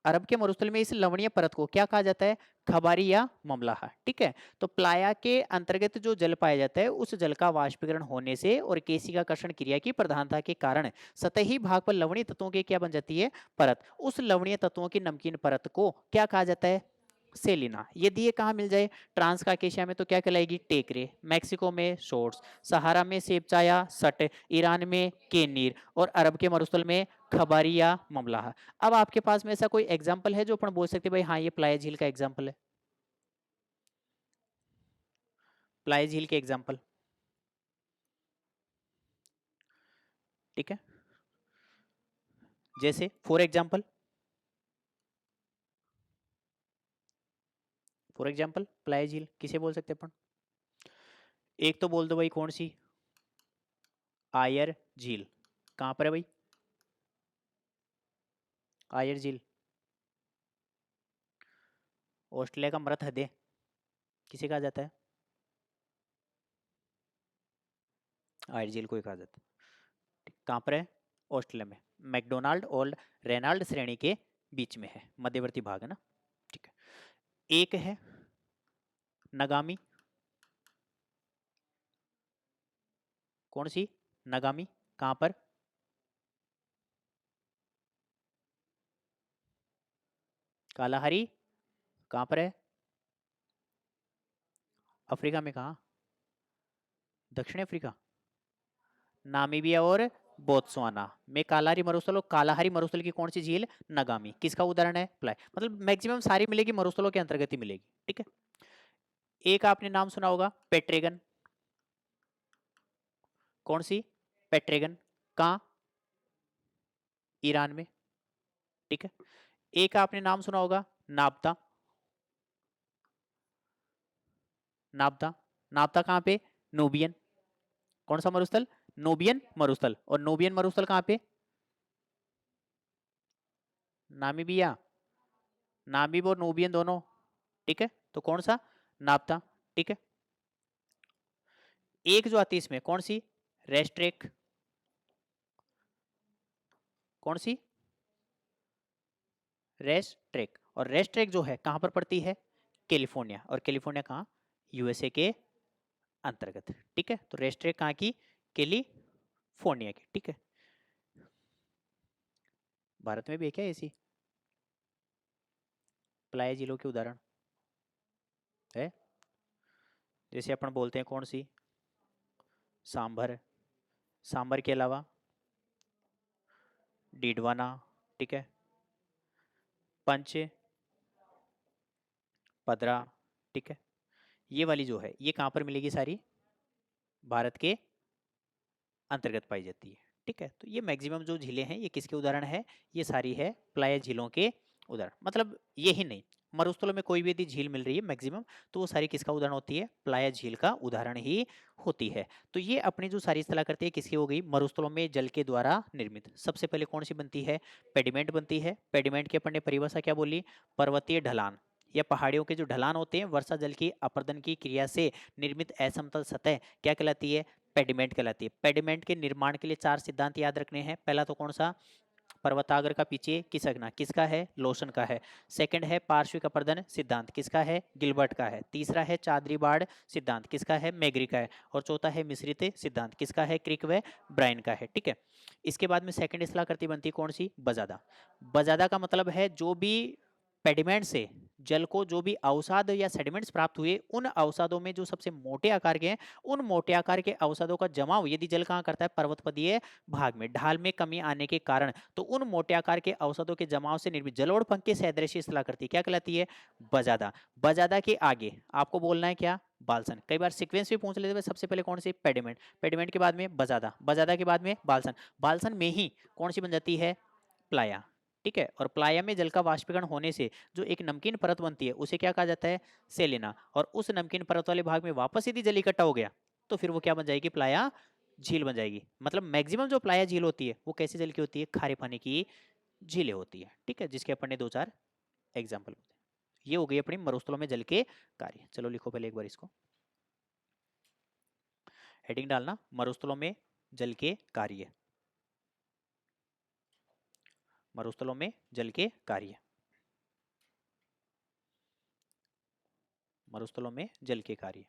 अरब के मरुस्थल में इस लवणीय परत को क्या कहा जाता है, खबारी या ममलाहा। ठीक है, तो प्लाया के अंतर्गत जो जल पाया जाता है, उस जल का वाष्पीकरण होने से और केशिकाकर्षण क्रिया की प्रधानता के कारण सतही भाग पर लवणीय तत्वों की क्या बन जाती है, परत। उस लवणीय तत्वों की नमकीन परत को क्या कहा जाता है, सेलिना। यदि ये कहाँ मिल जाए, ट्रांस काकेशिया में तो क्या कहलाएगी, टेकरे, मैक्सिको में शॉर्ट्स, सहारा में सेबचाया सट, ईरान में केनीर और अरब के मरुस्थल में खबारी या ममलाहा। अब आपके पास में ऐसा कोई एग्जाम्पल है जो अपन बोल सकते भाई हाँ ये प्लाय झील का एग्जाम्पल है, प्लाय झील के एग्जाम्पल। ठीक है, जैसे फॉर एग्जाम्पल प्लाय झील किसे बोल सकते अपन, एक तो बोल दो भाई कौन सी, आयर झील, कहां पर है भाई, आयर झील, ऑस्ट्रेलिया का मृत हृदय किसे कहा जाता है, आयर झील को ही कहा जाता है। कहां पर है, ऑस्ट्रेलिया में, मैकडोनाल्ड और रेनाल्ड श्रेणी के बीच में है, मध्यवर्ती भाग है ना। ठीक है, एक है नगामी, कौन सी, नगामी, कहां पर, कालाहारी, कहां पर है, अफ्रीका में, कहा, दक्षिण अफ्रीका, नामीबिया और बोत्सवाना में कालाहारी मरुस्थल और कालाहारी मरुस्थल की कौन सी झील, नगामी, किसका उदाहरण है, प्लाई, मतलब मैक्सिमम सारी मिलेगी मरुस्थलों के अंतर्गत ही मिलेगी। ठीक है, एक आपने नाम सुना होगा पेट्रेगन, कौन सी, पेट्रेगन, कहां, ईरान में। ठीक है, एक आपने नाम सुना होगा नाप्ता, नाप्ता, नाप्ता कहां पे, नूबियन, कौन सा मरुस्थल, नूबियन मरुस्थल, और नूबियन मरुस्थल कहां पे, नामीबिया, नामीब और नूबियन दोनों। ठीक है, तो कौन सा, नाप्ता। ठीक है, एक जो आती है इसमें कौन सी, रेस्ट्रेक, कौन सी, रेस्ट्रेक, और रेस्ट्रेक जो है कहां पर पड़ती है, कैलिफोर्निया, और कैलिफोर्निया कहां, यूएसए के अंतर्गत। ठीक है, तो रेस्ट्रेक कहां की, कैलिफोर्निया की। ठीक है, भारत में भी है क्या ऐसी प्लाय जिलों के उदाहरण है, जैसे अपन बोलते हैं कौन सी, सांभर, सांभर के अलावा डीडवाना। ठीक है, पंच, पदरा, ठीक है। ये वाली जो है ये कहाँ पर मिलेगी, सारी भारत के अंतर्गत पाई जाती है, ठीक है। तो ये मैक्सिमम जो झीलें हैं ये किसके उदाहरण है, ये सारी है प्लाया झीलों के उदाहरण। मतलब ये ही नहीं, मरुस्थलों में कोई भी यदि झील मिल रही है मैक्सिमम, तो वो सारी किसका उदाहरण होती है, प्लाया झील का उदाहरण ही होती है। तो ये अपनी जो सारी स्थलाकृति है किसकी हो गई, मरुस्थलों में जल के द्वारा निर्मित। सबसे पहले कौन सी बनती है, पेडिमेंट बनती है। पेडिमेंट की अपन ने परिभाषा क्या बोली, पर्वतीय ढलान या पहाड़ियों के जो ढलान होते हैं वर्षा जल की अपर्दन की क्रिया से निर्मित असमतल सतह क्या कहलाती है, पेडिमेंट कहलाती है। पेडिमेंट के निर्माण के लिए 4 सिद्धांत याद रखने हैं। पहला तो कौन सा, पर्वताग्र का पीछे खिसकना, किसका है, लोशन का है। सेकंड है पार्श्विक अपर्दन सिद्धांत, किसका है, गिलबर्ट का है। तीसरा है चादरी बाड़ सिद्धांत, किसका है, मैग्री का है। और चौथा है मिश्रित सिद्धांत, किसका है, क्रिक व ब्रायन का है, ठीक है। इसके बाद में सेकंड स्थलाकृति बनती है कौन सी, बजादा। बजादा का मतलब है जो भी पेडिमेंट से जल को जो भी अवसाद या सेडिमेंट्स प्राप्त हुए, उन अवसादों में जो सबसे मोटे आकार के हैं, उन मोटे आकार के अवसादों का जमाव यदि जल कहाँ करता है, पर्वतपदीय भाग में, ढाल में कमी आने के कारण, तो उन मोटे आकार के अवसादों के जमाव से निर्मित जलोढ़ पंख की सदृशीय स्थलाकृति क्या कहलाती है, बजादा। बजादा के आगे आपको बोलना है क्या, बालसन। कई बार सीक्वेंस भी पूछ लेते हैं, सबसे पहले कौन सी, पेडिमेंट, पेडिमेंट के बाद में बजादा, बजादा के बाद में बालसन, बालसन में ही कौन सी बन जाती है, प्लाया, ठीक है। और प्लाया में जल का वाष्पीकरण होने से जो एक नमकीन परत बनती है उसे क्या कहा जाता है, सेलिना। और उस नमकीन परत वाले भाग में वापस यदि जल इकट्ठा हो गया तो फिर वो क्या बन जाएगी, प्लाया झील बन जाएगी। मतलब मैक्सिमम जो प्लाया झील होती है वो कैसे जल की होती है, खारे पानी की झीलें होती है, ठीक है, जिसके अपन ने 2-4 एग्जाम्पल। ये हो गई अपनी मरुस्थलों में जल के कार्य। चलो लिखो पहले एक बार इसको, हेडिंग डालना, मरुस्थलों में जल के कार्य, मरुस्थलों में जल के कार्य, मरुस्थलों में जल के कार्य।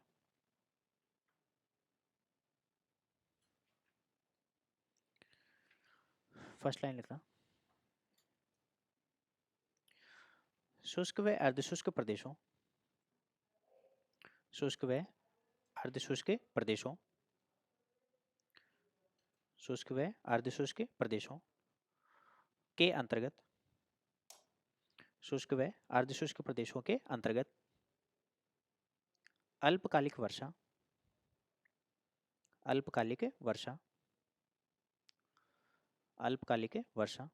फर्स्ट लाइन लिखना, शुष्क व अर्धशुष्क प्रदेशों, शुष्क व अर्धशुष्क प्रदेशों, शुष्क व अर्धशुष्क प्रदेशों के अंतर्गत, शुष्क व अर्धशुष्क प्रदेशों के अंतर्गत अल्पकालिक वर्षा, अल्पकालिक वर्षा, अल्पकालिक वर्षा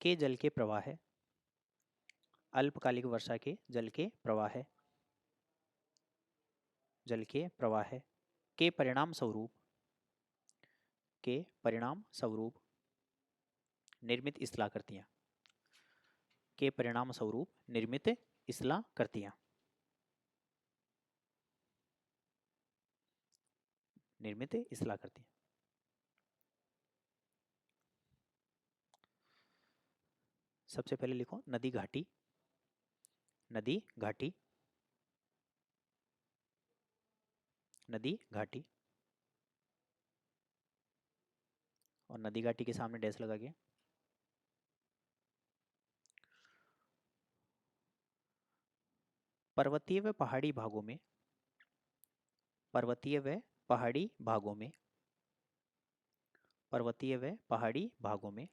के जल के प्रवाह है, अल्पकालिक वर्षा के जल के प्रवाह है, जल के प्रवाह है के परिणाम स्वरूप, के परिणाम स्वरूप निर्मित स्थलाकृतियां, के परिणाम स्वरूप निर्मित स्थलाकृतियां, निर्मित स्थलाकृतियां। सबसे पहले लिखो नदी घाटी, नदी घाटी, नदी घाटी, और नदी घाटी के सामने डैश लगा के पर्वतीय व पहाड़ी भागों में, पर्वतीय व पहाड़ी भागों में, पर्वतीय व पहाड़ी भागों में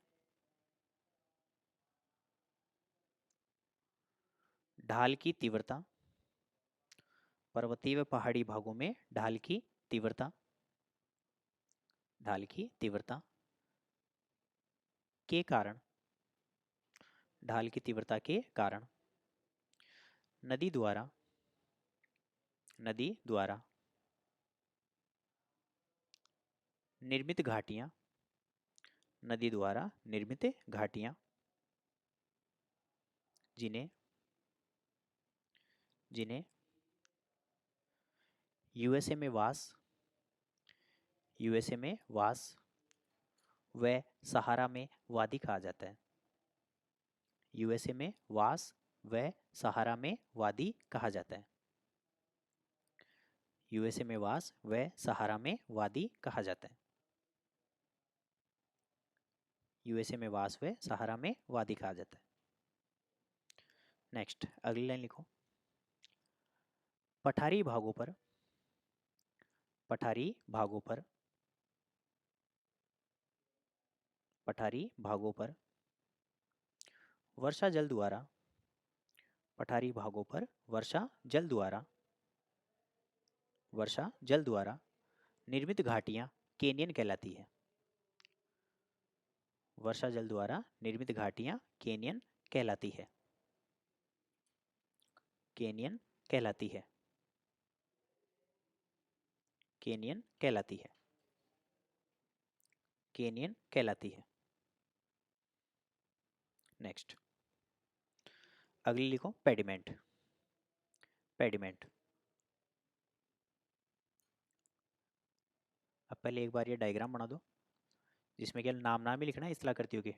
ढाल की तीव्रता, पर्वतीय व पहाड़ी भागों में ढाल की तीव्रता, ढाल की तीव्रता के कारण, ढाल की तीव्रता के कारण नदी द्वारा, नदी द्वारा निर्मित घाटियां, नदी द्वारा निर्मित घाटियां जिन्हें, जिन्हें यूएसए में वास, यूएसए में वास व सहारा में वादी कहा जाता है, यूएसए में वास व सहारा में वादी कहा जाता है, यूएसए में वास व सहारा में वादी कहा जाता है, यूएसए में वास व सहारा में वादी कहा जाता है। नेक्स्ट अगली लाइन लिखो, पठारी भागों पर, पठारी भागों पर पठारी भागों पर वर्षा जल द्वारा, पठारी भागों पर वर्षा जल द्वारा, वर्षा जल द्वारा निर्मित घाटियां केनियन कहलाती है। वर्षा जल द्वारा निर्मित घाटियां केनियन कहलाती है। केनियन कहलाती है। केनियन कहलाती है। केनियन कहलाती है। नेक्स्ट, अगली लिखो पेडिमेंट। पेडिमेंट। अब पहले एक बार ये डायग्राम बना दो जिसमें केवल नाम नाम ही लिखना है स्थलाकृतियों के।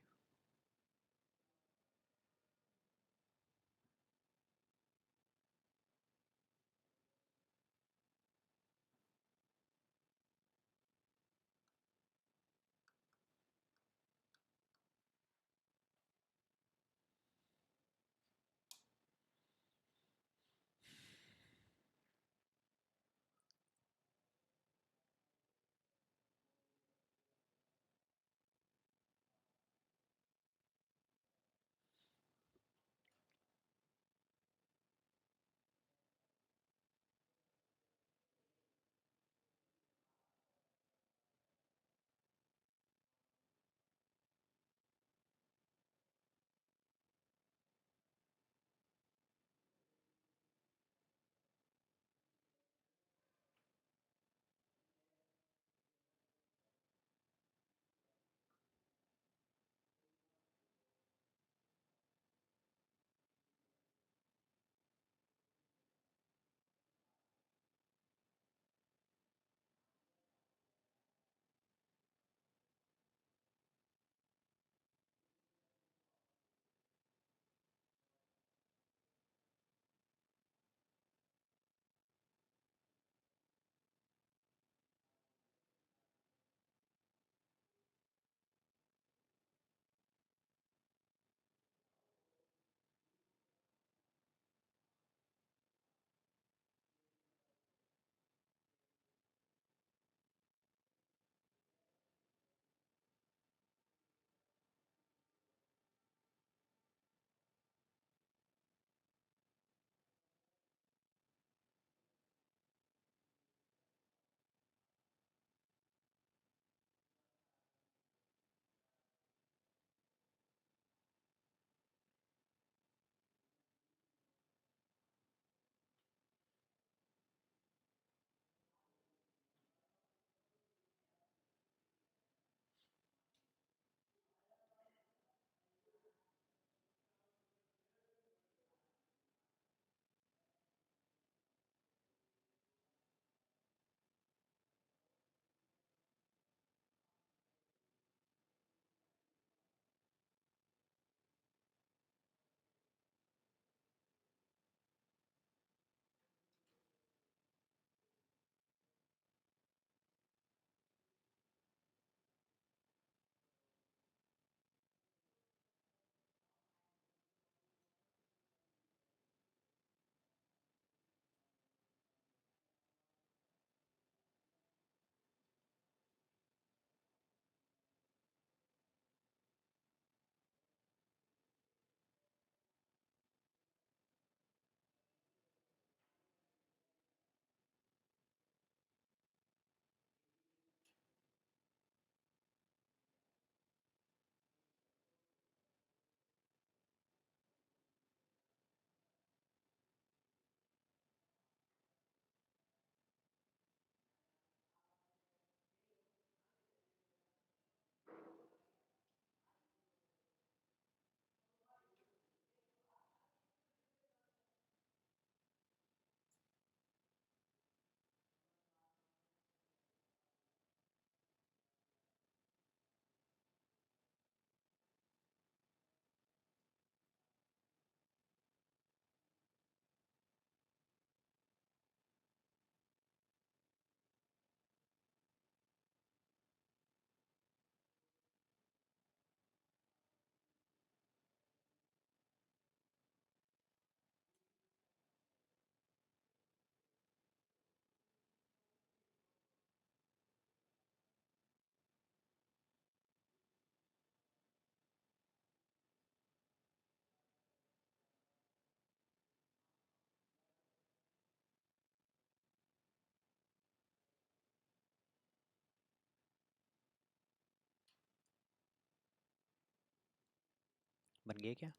बन गया क्या?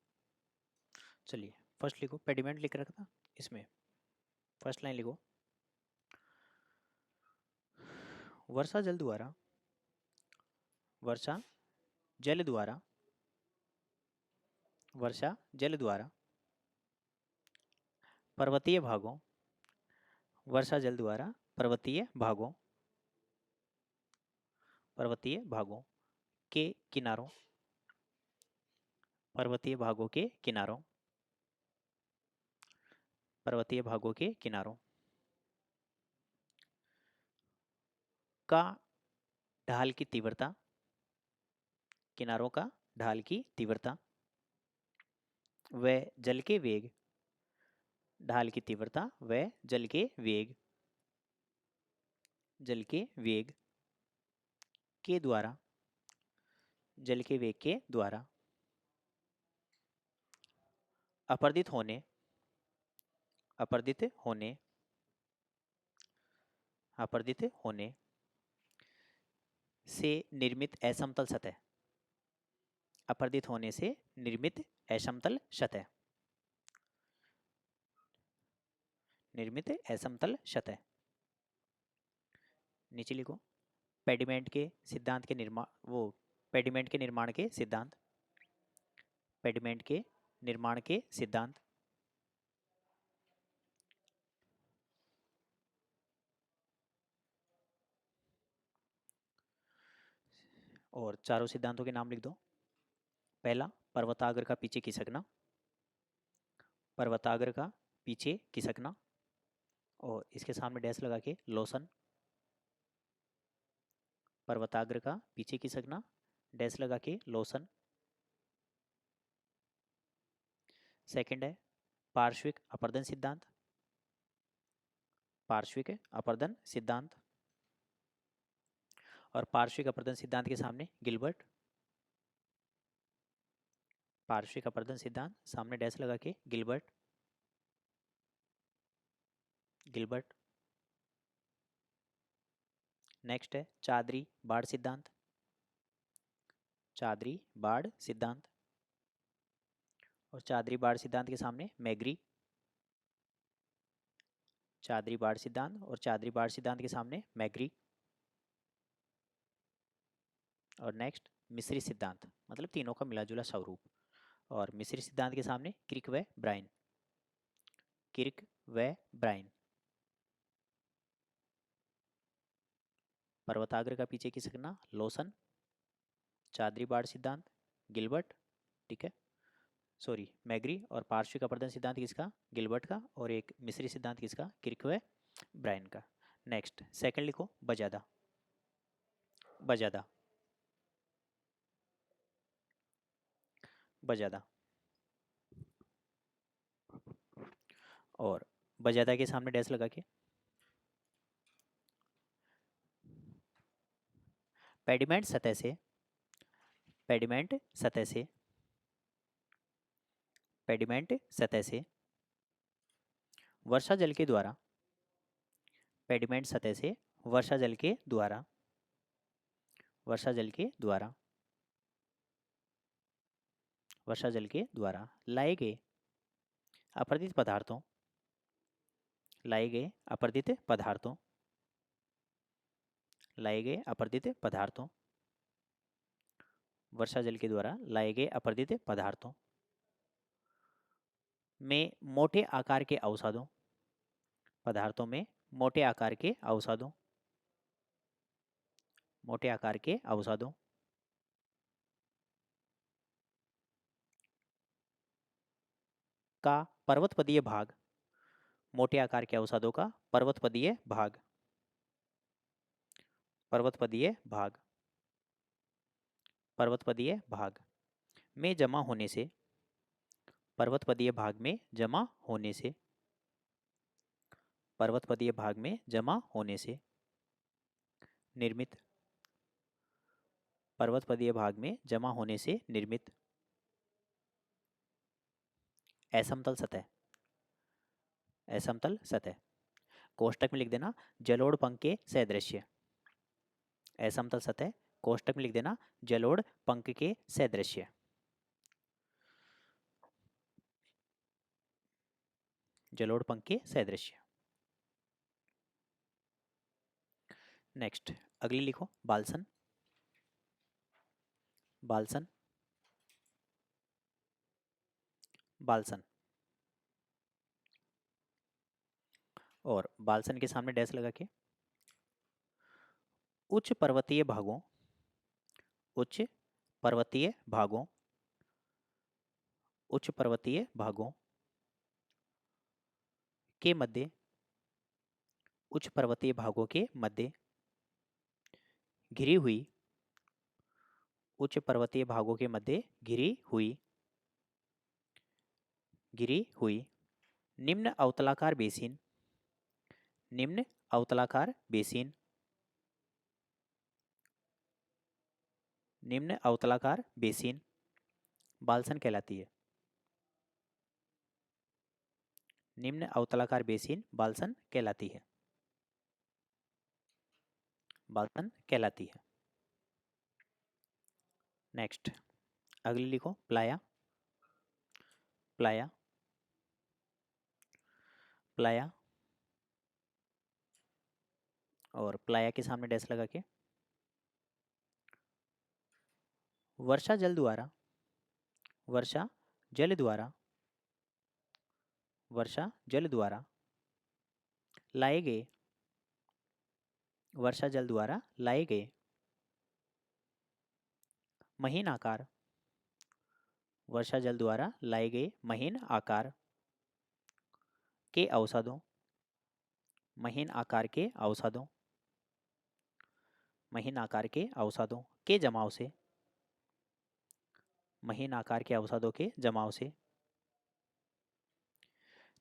चलिए फर्स्ट लिखो, पेडिमेंट लिख रखा था इसमें, फर्स्ट लाइन लिखो, वर्षा जल द्वारा, वर्षा जल द्वारा, वर्षा जल द्वारा पर्वतीय भागों, वर्षा जल द्वारा पर्वतीय भागों, पर्वतीय भागों के किनारों, पर्वतीय भागों के किनारों, पर्वतीय भागों के किनारों का ढाल की तीव्रता, किनारों का ढाल की तीव्रता व जल के वेग, ढाल की तीव्रता व जल के वेग, जल के वेग के द्वारा, जल के वेग के द्वारा अपर्दित होने, अपर्दित होने, अपर्दित होने से निर्मित असमतल सतह, अपर्दित होने से निर्मित असमतल सतह, निर्मित असमतल सतह। नीचे लिखो, पेडिमेंट के सिद्धांत के निर्माण, वो पेडिमेंट के निर्माण के सिद्धांत, पेडिमेंट के निर्माण के सिद्धांत, और चारों सिद्धांतों के नाम लिख दो। पहला, पर्वताग्र का पीछे खिसकना, पर्वताग्र का पीछे खिसकना, और इसके सामने डैश लगा के लोसन, पर्वताग्र का पीछे खिसकना, डैश लगा के लोसन। सेकंड है पार्श्विक अपरदन सिद्धांत, पार्श्विक अपरदन सिद्धांत, और पार्श्विक अपरदन सिद्धांत के सामने गिलबर्ट, पार्श्विक अपरदन सिद्धांत सामने डैश लगा के गिलबर्ट, गिलबर्ट। नेक्स्ट है चादरी बाड़ सिद्धांत, चादरी बाड़ सिद्धांत, और चादरी बाड़ सिद्धांत के सामने मैग्री, चादरी बाड़ सिद्धांत और चादरी बाड़ सिद्धांत के सामने मैग्री। और नेक्स्ट मिस्री सिद्धांत, मतलब तीनों का मिला जुला स्वरूप, और मिस्री सिद्धांत के सामने क्रिक व ब्राइन, किर्क व ब्राइन। पर्वताग्र का पीछे खिसकना लोसन, चादरी बाड़ सिद्धांत गिलबर्ट, ठीक है, सॉरी मैग्री, और पार्श्विक अपरदन सिद्धांत किसका? गिलबर्ट का, और एक मिस्री सिद्धांत किसका? किर्क व ब्राइन का। नेक्स्ट सेकंड लिखो बजादा, बजादा, बजादा, और बजादा के सामने डैश लगा के पेडिमेंट सतह से, पेडिमेंट सतह से, पेडिमेंट सतह से वर्षा जल के द्वारा, पेडिमेंट सतह से वर्षा जल के द्वारा, वर्षा जल के द्वारा, वर्षा जल के द्वारा लाए गए अपर्दित पदार्थों, लाए गए अपर्दित पदार्थों, लाए गए अपर्दित पदार्थों, वर्षा जल के द्वारा लाए गए अपर्दित पदार्थों में मोटे आकार के अवसादों, पदार्थों में मोटे आकार के अवसादों, मोटे आकार के अवसादों का पर्वतपदीय भाग, मोटे आकार के अवसादों का पर्वतपदीय भाग, पर्वतपदीय भाग, पर्वतपदीय भाग में जमा होने से, पर्वतपदीय भाग में जमा होने से, पर्वतपदीय भाग में जमा होने से निर्मित, पर्वतपदीय भाग में जमा होने से निर्मित असमतल सतह, असमतल सतह। कोष्टक में लिख देना जलोढ़ पंख के सदृश्य, असमतल सतह कोष्टक में लिख देना जलोढ़ पंख के सदृश्य। जलोढ़ पंख के सदृश। नेक्स्ट अगली लिखो बालसन। बालसन, बालसन। और बालसन के सामने डैश लगा के उच्च पर्वतीय भागों, उच्च पर्वतीय भागों, उच्च पर्वतीय भागों के मध्य, उच्च पर्वतीय भागों के मध्य घिरी हुई, उच्च पर्वतीय भागों के मध्य घिरी हुई, घिरी हुई निम्न अवतलाकार बेसिन, निम्न अवतलाकार बेसिन, निम्न अवतलाकार बेसिन बालसन कहलाती है। निम्न अवतलाकार बेसिन बालसन कहलाती है, बालसन कहलाती है। नेक्स्ट अगली लिखो प्लाया। Playa, Playa. और प्लाया के सामने डैश लगा के वर्षा जल द्वारा, वर्षा जल द्वारा, वर्षा जल द्वारा लाए गए, वर्षा जल द्वारा लाए गए महीन आकार, वर्षा जल द्वारा लाए गए महीन आकार के अवसादों, महीन आकार के अवसादों, महीन आकार के अवसादों के जमाव से, महीन आकार के अवसादों के जमाव से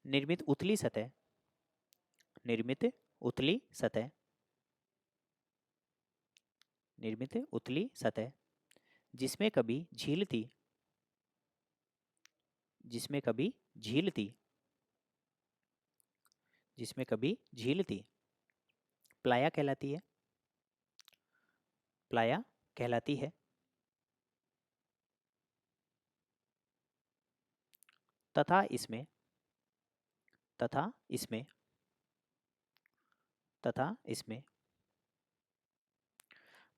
निर्मित उथली सतह, निर्मित उथली सतह, निर्मित उथली सतह जिसमें कभी झील थी, जिसमें कभी झील थी, जिसमें कभी झील थी प्लाया कहलाती है, प्लाया कहलाती है। तथा इसमें, तथा इसमें, तथा इसमें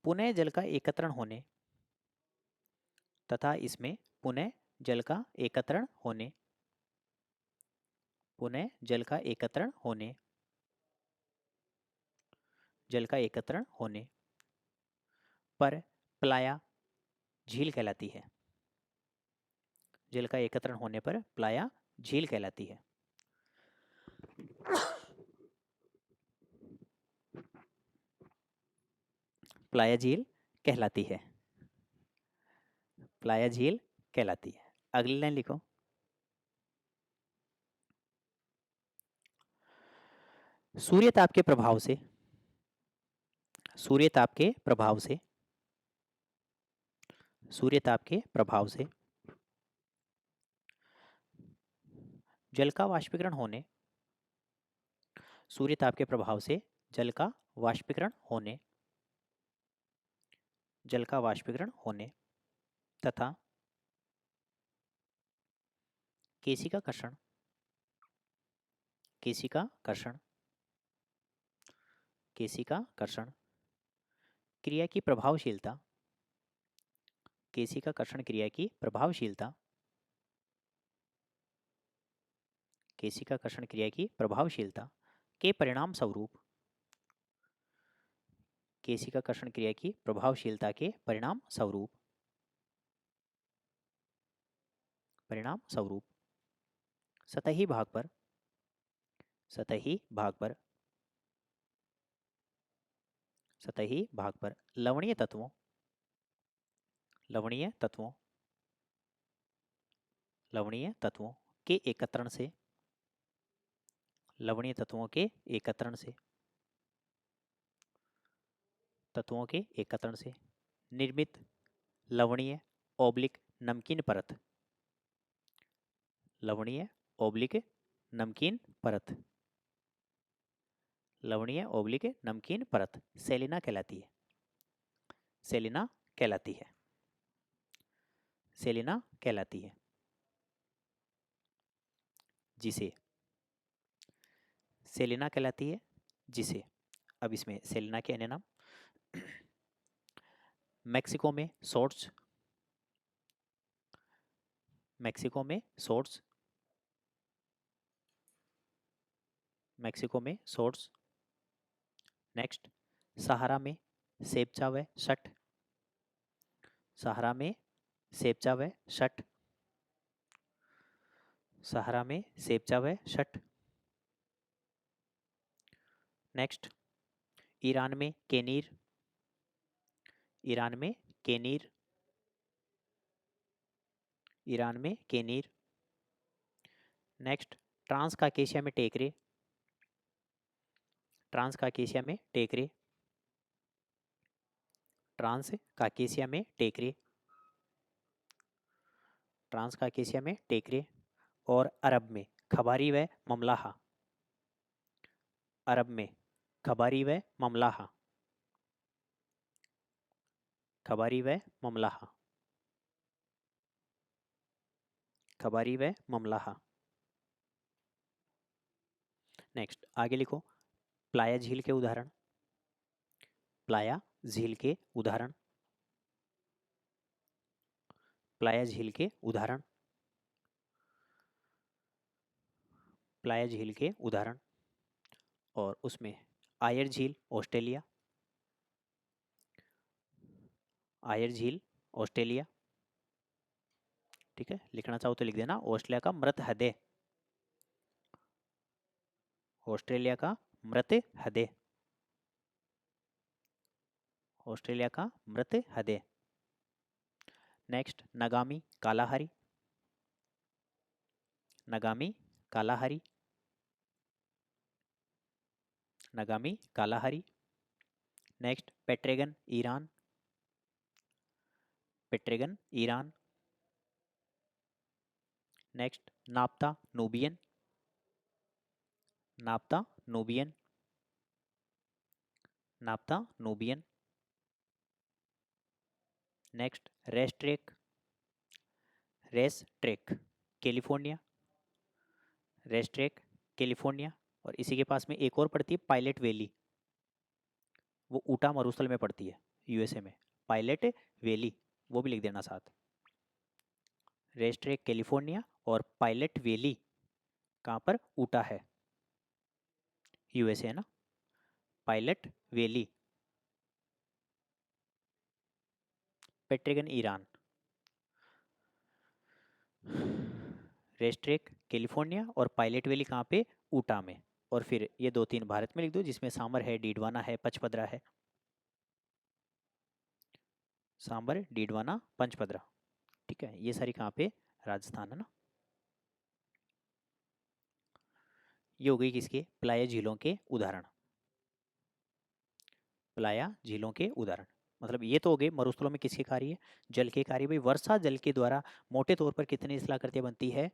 पुनः जल का एकत्रण होने, तथा इसमें पुनः जल का एकत्रण होने, पुनः जल का एकत्रण होने, जल का एकत्रण होने पर प्लाया झील कहलाती है, जल का एकत्रण होने पर प्लाया झील कहलाती है। प्लाया झील कहलाती है, प्लाया झील कहलाती है। अगली लाइन लिखो सूर्य ताप के प्रभाव से, सूर्य ताप के प्रभाव से, सूर्य ताप के प्रभाव से जल का वाष्पीकरण होने, सूर्य ताप के प्रभाव से जल का वाष्पीकरण होने, जल का वाष्पीकरण होने तथा केशिका कर्षण, केशिका कर्षण, केशिका कर्षण क्रिया की प्रभावशीलता, केशिका कर्षण क्रिया की प्रभावशीलता, केशिका कर्षण क्रिया की प्रभावशीलता के परिणाम स्वरूप, केशिका कर्षण क्रिया की प्रभावशीलता के परिणाम स्वरूप, परिणाम स्वरूप सतही भाग पर, सतही भाग पर, सतही भाग पर लवणीय तत्वों, लवणीय तत्वों, लवणीय तत्वों के एकत्रण से, लवणीय तत्वों के एकत्रण से, तत्वों के एकत्रण से निर्मित लवणीय ओब्लिक नमकीन परत, लवणीय ओब्लिक नमकीन परत, लवणीय ओब्लिक नमकीन परत सेलिना कहलाती है, सेलिना कहलाती है, सेलिना कहलाती है जिसे सेलिना कहलाती है, जिसे अब इसमें सेलिना के अन्य नाम मेक्सिको में सोर्ट्स, मेक्सिको में सोर्ट्स, मेक्सिको में सोर्ट्स। नेक्स्ट सहारा में सेपचा व शट, सहारा में सेपचा व शट, सहारा में सेपचा व शट। नेक्स्ट ईरान में केनीर, ईरान में केनीर, ईरान में केनीर। नेक्स्ट ट्रांस काकेशिया में टेकरे, ट्रांस काकेशिया में टेकरे, ट्रांस काकेशिया में टेकरे, ट्रांस काकेशिया में टेकरे। और अरब में खबारी व ममलाहा, अरब में खबारी व ममलाहा, खबारी व ममलाहा, खबारी व ममलाहा। नेक्स्ट आगे लिखो प्लाया झील के उदाहरण, प्लाया झील के उदाहरण, प्लाया झील के उदाहरण, प्लाया झील के उदाहरण। और उसमें आयर झील ऑस्ट्रेलिया, आयर झील ऑस्ट्रेलिया, ठीक है, लिखना चाहो तो लिख देना, ऑस्ट्रेलिया का मृत हृदय, ऑस्ट्रेलिया का मृत हृदय, ऑस्ट्रेलिया का मृत हृदय। Next Ngami Kalahari, Ngami Kalahari, Ngami Kalahari. Next पेट्रेगन ईरान, पेट्रेगन Iran. Next Nabta Nubian, Nabta Nubian, Nabta Nubian. Next racetrack, racetrack California, racetrack California. और इसी के पास में एक और पड़ती है पायलट वैली, वो ऊटा मरुस्थल में पड़ती है यूएसए में, पायलट वैली, वो भी लिख देना साथ। रेस्ट्रेक कैलिफोर्निया और पायलट वैली कहाँ पर, ऊटा है, यूएसए है ना, पायलट वैली। पेट्रेगन ईरान, रेस्ट्रेक कैलिफोर्निया और पायलट वैली कहाँ पे, ऊटा में। और फिर ये 2-3 भारत में लिख दो, जिसमें सांबर है, डीडवाना है, पचपदरा है, सांबर, डीडवाना, पंचपदरा, ठीक है, ये सारी कहाँ पे, राजस्थान है ना। ये हो गई किसके, प्लाया झीलों के उदाहरण, प्लाया झीलों के उदाहरण। मतलब ये तो हो गए मरुस्थलों में किसके कार्य, जल के कार्य। भाई वर्षा जल के द्वारा मोटे तौर पर कितनी स्थलाकृतियां बनती है,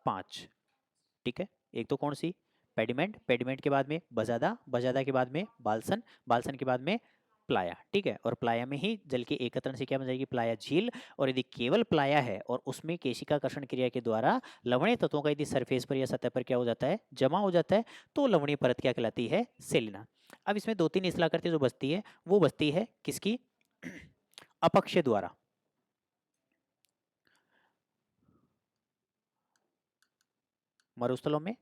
5, ठीक है। एक तो कौन सी, पेडिमेंट, पेडिमेंट के बाद में बजादा, बजादा के बाद में बालसन, बालसन के बाद में प्लाया, ठीक है। और प्लाया में ही जल के एकत्रण से क्या बन जाएगी, प्लाया झील। और यदि केवल प्लाया है और उसमें केशिकाकर्षण क्रिया के द्वारा लवणीय तत्वों का यदि सरफेस पर या सतह पर क्या हो जाता है, जमा हो जाता है, तो लवणीय परत क्या कहलाती है, सेलिना। अब इसमें 2-3 स्थलाकृति जो बचती है, वो बचती है किसकी, अपक्षय द्वारा, मरुस्थलों में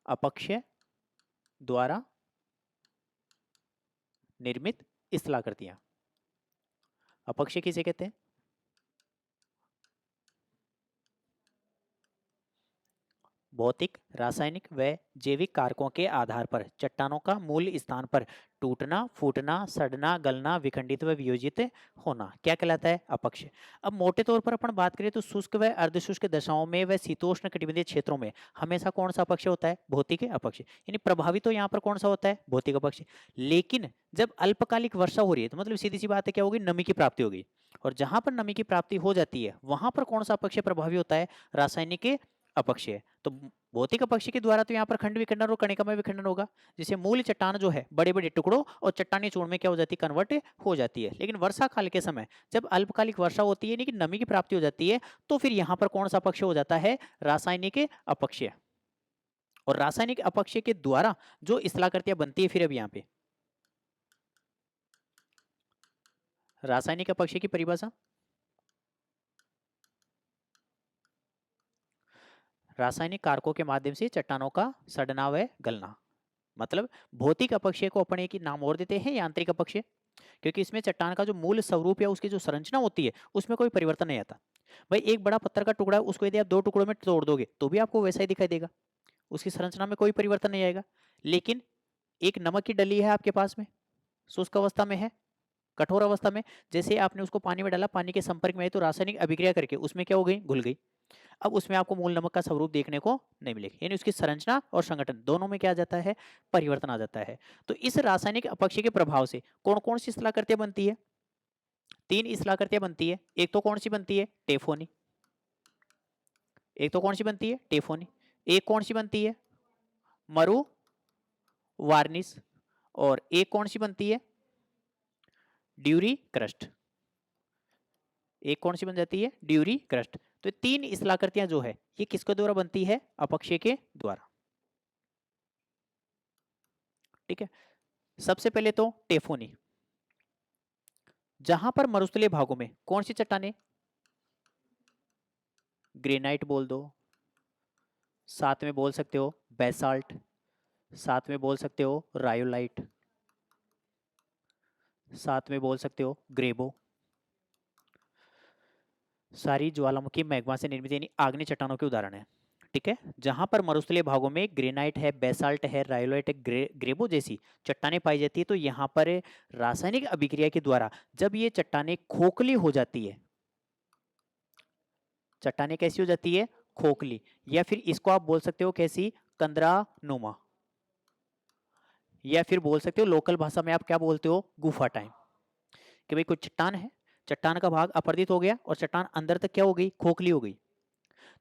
अपक्षय द्वारा निर्मित स्थलाकृतियां। अपक्षय किसे कहते हैं, भौतिक, रासायनिक व जैविक कारकों के आधार पर चट्टानों का मूल स्थान पर टूटना, फूटना, सड़ना, गलना, विखंडित व वियोजित होना क्या कहलाता है, अपक्षय। अब मोटे तौर पर अपन बात करें तो शुष्क व अर्धशुष्क दशाओं में व शीतोष्ण कटिबंधीय क्षेत्रों में हमेशा कौन सा अपक्षय होता है, भौतिक अपक्षय। यानी प्रभावित तो यहाँ पर कौन सा होता है, भौतिक अपक्षय। लेकिन जब अल्पकालिक वर्षा हो रही है तो मतलब सीधी सी बात है, क्या होगी, नमी की प्राप्ति होगी। और जहां पर नमी की प्राप्ति हो जाती है वहां पर कौन सा अपक्षय प्रभावी होता है, रासायनिक अपक्षय। तो भौतिक अपक्षय के द्वारा तो यहाँ पर खंड विखंडन और कणिकामय विखंडन होगा, जिससे मूल चट्टान जो है बड़े बड़े टुकड़ों और चट्टानी चूर्ण में क्या हो जाती है, कन्वर्ट हो जाती है। लेकिन वर्षा काल के समय जब अल्पकालिक वर्षा होती है, यानी कि नमी की प्राप्ति हो जाती है, तो फिर यहाँ पर कौन सा अपक्षय हो जाता है, रासायनिक अपक्षय। और रासायनिक अपक्षय के द्वारा जो स्थलाकृतियां बनती है, फिर अब यहाँ पे रासायनिक अपक्षय की परिभाषा, रासायनिक कारकों के माध्यम से चट्टानों का सड़ना व गलना। मतलब भौतिक अपक्षय को अपन एक ही नाम और देते हैं, यांत्रिक अपक्षय, क्योंकि इसमें चट्टान का जो मूल स्वरूप या उसकी जो संरचना होती है उसमें कोई परिवर्तन नहीं आता। भाई एक बड़ा पत्थर का टुकड़ा, उसको यदि आप दो टुकड़ों में तोड़ दोगे तो भी आपको वैसा ही दिखाई देगा, उसकी संरचना में कोई परिवर्तन नहीं आएगा। लेकिन एक नमक की डली है आपके पास में, शुष्क अवस्था में है, कठोर अवस्था में, जैसे आपने उसको पानी में डाला, पानी के संपर्क में आई तो रासायनिक अभिक्रिया करके उसमें क्या हो गई, घुल गई। अब उसमें आपको मूल नमक का स्वरूप देखने को नहीं मिलेगा, यानी उसकी संरचना और संगठन दोनों में क्या आ जाता है, परिवर्तन आ जाता है। तो इस रासायनिक अपक्षय के प्रभाव से कौन कौन सी स्थलाकृतियां बनती है, 3 स्थलाकृतियां बनती है। एक तो कौन सी बनती है, टेफोनी, एक तो कौन सी बनती है, टेफोनी, एक कौन सी बनती है, मरु वार्निस, और एक कौन सी बनती है, ड्यूरी क्रस्ट। एक कौन सी बन जाती है, ड्यूरी क्रस्ट। तो 3 स्थलाकृतियां जो है ये किसके द्वारा बनती है, अपक्षय के द्वारा। ठीक है, सबसे पहले तो टेफोनी, जहां पर मरुस्थलीय भागों में कौन सी चट्टानें, ग्रेनाइट बोल दो, साथ में बोल सकते हो बेसाल्ट, साथ में बोल सकते हो रायोलाइट, साथ में बोल सकते हो ग्रेबो, सारी ज्वालामुखी मैग्मा से निर्मित यानी आग्नेय चट्टानों के उदाहरण है। ठीक है, जहां पर मरुस्थलीय भागों में ग्रेनाइट है, बेसाल्ट है, रायोलाइट है, ग्रेबो जैसी चट्टानें पाई जाती है, तो यहाँ पर रासायनिक अभिक्रिया के द्वारा जब ये चट्टानें खोखली हो जाती है, चट्टानें कैसी हो जाती है, खोखली, या फिर इसको आप बोल सकते हो कैसी, कंदरानुमा, या फिर बोल सकते हो लोकल भाषा में आप क्या बोलते हो, गुफा टाइम, कि भाई कुछ चट्टान है, चट्टान का भाग अपरदित हो गया और चट्टान अंदर तक क्या हो गई, खोखली हो गई।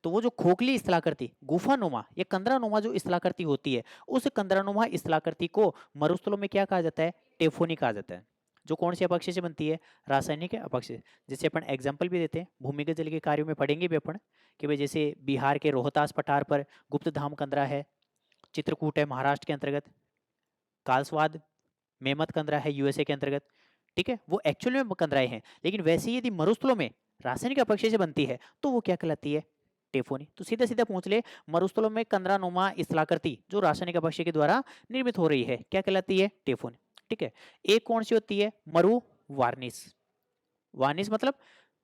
तो वो जो खोखली स्थलाकृति, गुफानुमा या कंदरानुमा जो स्थलाकृति होती है, उस कंदरानुमा स्थलाकृति को मरुस्थलों में क्या कहा जाता है, टेफोनी कहा जाता है। जो कौन सी अपक्षय से बनती है, रासायनिक अपक्षय। जैसे अपन एग्जाम्पल भी देते हैं, भूमिगत जल के कार्यों में पढ़ेंगे भी अपन, कि भाई जैसे बिहार के रोहतास पठार पर गुप्तधाम कंदरा है, चित्रकूट है महाराष्ट्र के अंतर्गत, कालस्वाद मेमत कंदरा है यूएसए के अंतर्गत। ठीक है, वो एक्चुअल में कंदराए हैं, लेकिन वैसे ही यदि मरुस्थलों में रासायनिक अपक्षय से बनती है तो वो क्या कहलाती है, टेफोनी। तो सीधा सीधा पूछ ले, मरुस्थलों में कंदरानुमा स्थलाकृति जो रासायनिक अपक्षय के द्वारा निर्मित हो रही है क्या कहलाती है, टेफोनी। ठीक है, एक कौन सी होती है, मरु वार्निस। वार्निस मतलब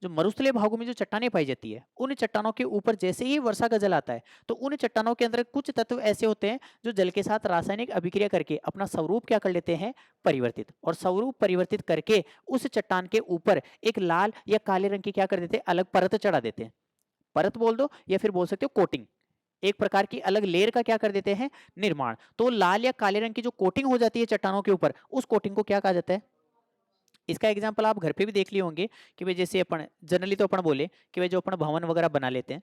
जो मरुस्थलीय भागों में जो चट्टानें पाई जाती है, उन चट्टानों के ऊपर जैसे ही वर्षा का जल आता है तो उन चट्टानों के अंदर कुछ तत्व ऐसे होते हैं जो जल के साथ रासायनिक अभिक्रिया करके अपना स्वरूप क्या कर लेते हैं, परिवर्तित, और स्वरूप परिवर्तित करके उस चट्टान के ऊपर एक लाल या काले रंग की क्या कर देते हैं, अलग परत चढ़ा देते हैं। परत बोल दो या फिर बोल सकते हो कोटिंग, एक प्रकार की अलग लेयर का क्या कर देते हैं, निर्माण। तो लाल या काले रंग की जो कोटिंग हो जाती है चट्टानों के ऊपर, उस कोटिंग को क्या कहा जाता है। इसका एग्जाम्पल आप घर पे भी देख लिए होंगे कि भाई जैसे अपन जनरली तो अपन बोले कि भाई जो अपन भवन वगैरह बना लेते हैं,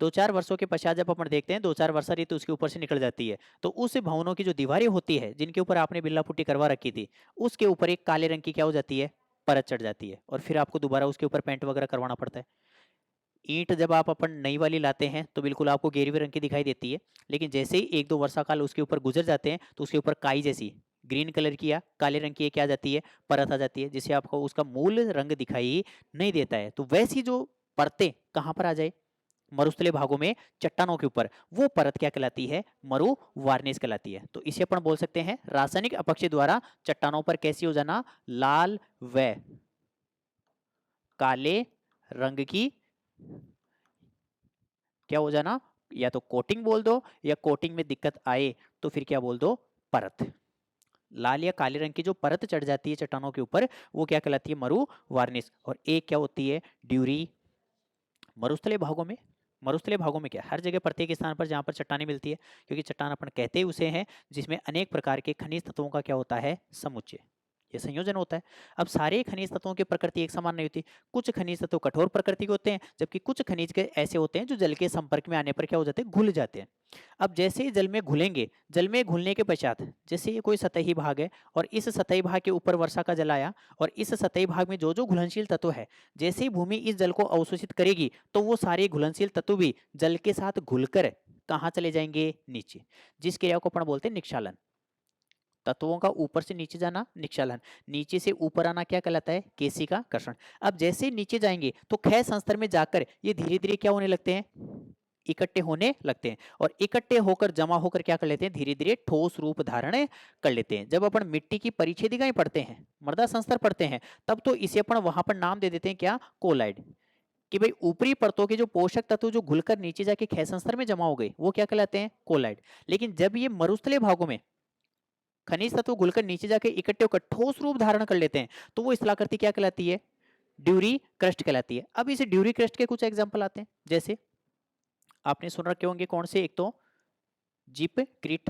2-4 वर्षों के पश्चात जब अपन देखते हैं 2-4 वर्षा ऋतु उसके ऊपर से निकल जाती है, तो उस भवनों की जो दीवारें होती है जिनके ऊपर आपने बिल्ला पुट्टी करवा रखी थी, उसके ऊपर एक काले रंग की क्या हो जाती है, परत चढ़ जाती है, और फिर आपको दोबारा उसके ऊपर पेंट वगैरह करवाना पड़ता है। ईंट जब आप अपन नई वाली लाते हैं तो बिल्कुल आपको गेरुवे रंग की दिखाई देती है, लेकिन जैसे ही 1-2 वर्षा काल उसके ऊपर गुजर जाते हैं तो उसके ऊपर काई जैसी ग्रीन कलर की या काले रंग की क्या आ जाती है, परत आ जाती है, जिससे आपको उसका मूल रंग दिखाई नहीं देता है। तो वैसी जो परतें कहाँ पर आ जाए, मरुस्थलीय भागों में चट्टानों के ऊपर, वो परत क्या कहलाती है, मरु वार्निस कहलाती है। तो इसे अपन बोल सकते हैं रासायनिक अपक्षय द्वारा चट्टानों पर कैसी हो जाना, लाल व काले रंग की क्या हो जाना, या तो कोटिंग बोल दो, या कोटिंग में दिक्कत आए तो फिर क्या बोल दो, परत। लाल या काले रंग की जो परत चढ़ जाती है चट्टानों के ऊपर वो क्या कहलाती है, मरु वार्निस। और एक क्या होती है, ड्यूरी। मरुस्थलीय भागों में क्या, हर जगह प्रत्येक स्थान पर जहाँ पर चट्टानें मिलती है, क्योंकि चट्टान अपन कहते ही उसे हैं जिसमें अनेक प्रकार के खनिज तत्वों का क्या होता है, समुच्चय, ये संयोजन होता है। अब सारे खनिज तत्वों की प्रकृति एक समान नहीं होती, कुछ खनिज तत्व कठोर प्रकृति के होते हैं, जबकि कुछ खनिज के ऐसे होते हैं जो जल के संपर्क में आने पर क्या हो जाते हैं, घुल जाते हैं। अब जैसे ही जल में घुलेंगे, जल में घुलने के पश्चात जैसे ये कोई सतही भाग है और इस सतही भाग के ऊपर वर्षा का जल आया, और इस सतही भाग में जो जो घुलनशील तत्व है, जैसे ही भूमि इस जल को अवशोषित करेगी तो वो सारे घुलनशील तत्व भी जल के साथ घुलकर कहाँ चले जाएंगे, नीचे। जिस क्रिया को अपन बोलते हैं निक्षालन। तत्वों का ऊपर से नीचे जाना निक्षालन, नीचे से ऊपर आना क्या कहलाता है, केशिका कर्षण। अब जैसे नीचे जाएंगे तो क्षय संस्तर में जाकर ये धीरे धीरे क्या होने लगते हैं, इकट्ठे होने लगते हैं, और इकट्ठे होकर जमा होकर क्या कर लेते हैं, धीरे धीरे ठोस रूप धारण कर लेते हैं। जब अपन मिट्टी की परिच्छेदिकाएं पढ़ते हैं, मृदा संस्तर पढ़ते हैं, तब तो इसे अपन वहां पर नाम दे देते हैं क्या, कोलाइड। कि भाई ऊपरी परतों के जो पोषक तत्व जो घुलकर नीचे जाके क्षय संस्तर में जमा हो गए वो क्या कहलाते हैं, कोलाइड। लेकिन जब ये मरुस्थलीय भागों में खनिज तत्व घुलकर नीचे जाके इकट्ठे होकर ठोस रूप धारण कर लेते हैं, तो वो स्थलाकृति क्या कहलाती है, ड्यूरी क्रस्ट कहलाती है। अब इस ड्यूरी क्रस्ट के कुछ एग्जांपल आते हैं, जैसे आपने सुन रखे होंगे कौन से, एक तो जिप क्रिट,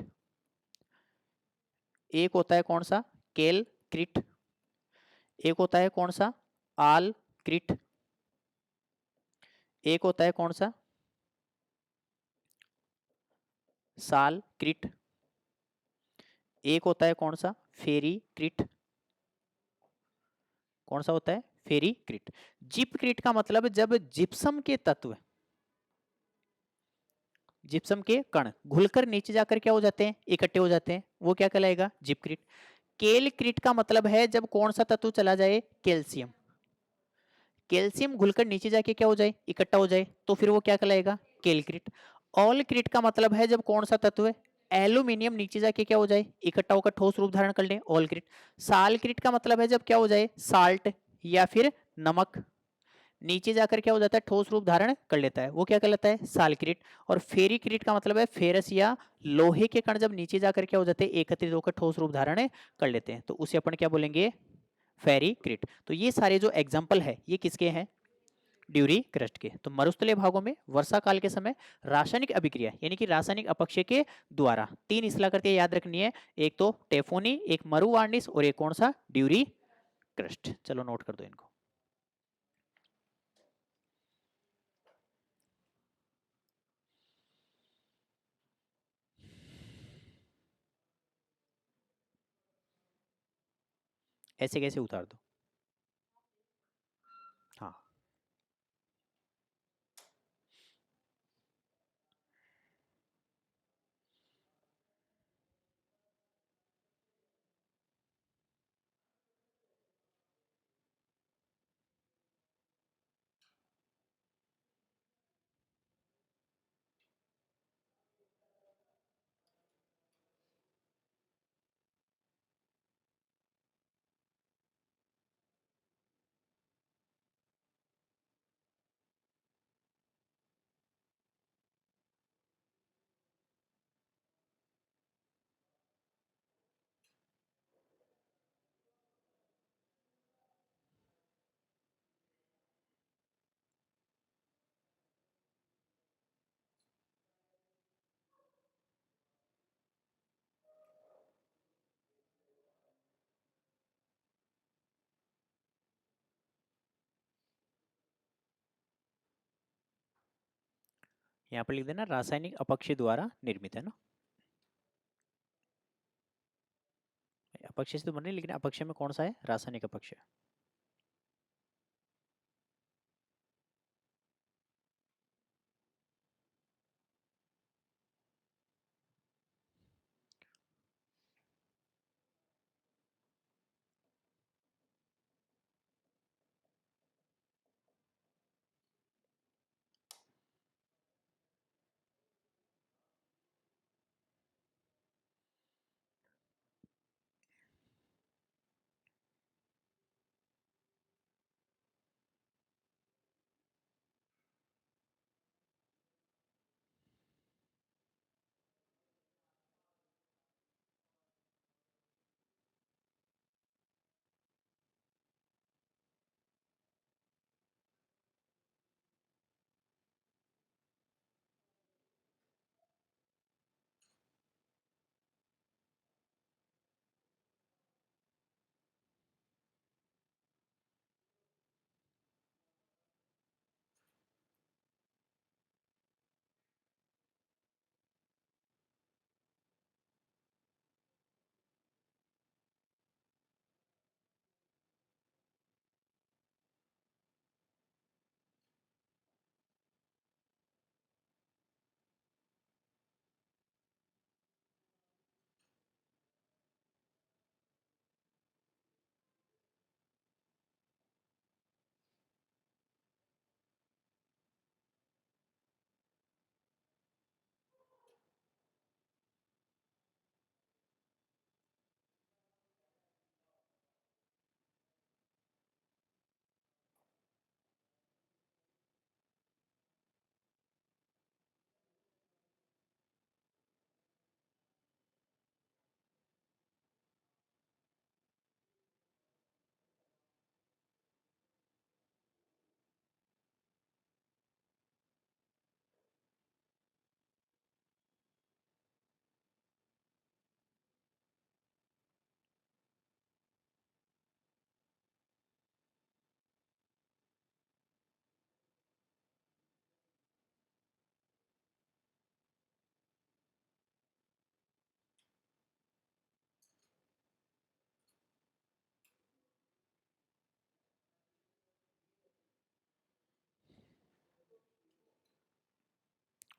एक होता है कौन सा, केल क्रिट, एक होता है कौन सा, आल क्रिट, एक होता है कौन सा, साल क्रिट, एक होता है कौन सा, फेरी क्रिट। कौन सा होता है, फेरी क्रिट। जिप क्रिट का मतलब जब जिप्सम के तत्व, जिप्सम के कण घुलकर नीचे जाकर क्या हो जाते हैं, इकट्ठे हो जाते हैं, वो क्या कहलाएगा, जिपक्रिट। केल क्रिट का मतलब है जब कौन सा तत्व चला जाए, कैल्शियम। कैल्शियम घुलकर नीचे जाके क्या हो जाए, इकट्ठा हो जाए, तो फिर वो क्या कहलाएगा, केलक्रिट। ऑल क्रिट का मतलब है जब कौन सा तत्व है, एल्यूमिनियम नीचे जाके क्या हो जाए, इकट्ठा होकर ठोस रूप धारण कर ले, ऑल क्रिट। साल क्रिट का मतलब है जब क्या हो जाए, साल्ट या फिर नमक नीचे जाकर क्या हो जाता है, ठोस रूप धारण कर लेता है, वो क्या कहलाता है, सालक्रिट। और फेरिक्रिट का मतलब है फेरस या लोहे के कण जब नीचे जाकर क्या हो जाते हैं, एकत्रित होकर ठोस रूप धारण कर लेते हैं, तो उसे अपन क्या बोलेंगे, फेरिक्रिट। तो ये सारे जो एग्जाम्पल है ये किसके हैं, ड्यूरी क्रस्ट के। तो मरुस्थलीय भागों में वर्षा काल के समय रासायनिक अभिक्रिया यानी कि रासायनिक अपक्षय के द्वारा तीन स्थलाकृतियां याद रखनी है, एक तो टेफोनी, एक मरु वार्निस और एक कौन सा, ड्यूरी क्रस्ट। चलो नोट कर दो इनको। ऐसे कैसे उतार दो, हाँ। यहाँ पर लिख देना रासायनिक अपक्षय द्वारा निर्मित, है ना। अपक्षय से तो बन रही, लेकिन अपक्षय में कौन सा है, रासायनिक अपक्षय।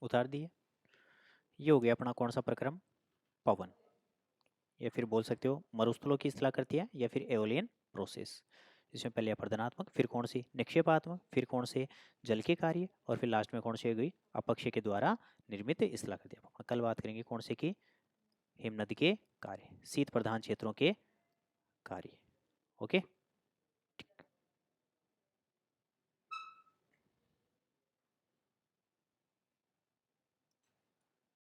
उतार दिए। ये हो गया अपना कौन सा प्रक्रम, पवन, या फिर बोल सकते हो मरुस्थलों की स्थलाकृतियाँ या फिर एओलियन प्रोसेस। इसमें पहले अपरदनात्मक, फिर कौन सी निक्षेपात्मक, फिर कौन से जल के कार्य, और फिर लास्ट में कौन सी हो गई अपक्षय के द्वारा निर्मित स्थलाकृतियाँ। कल बात करेंगे कौन से की, हिमनद के कार्य, शीत प्रधान क्षेत्रों के कार्य। ओके।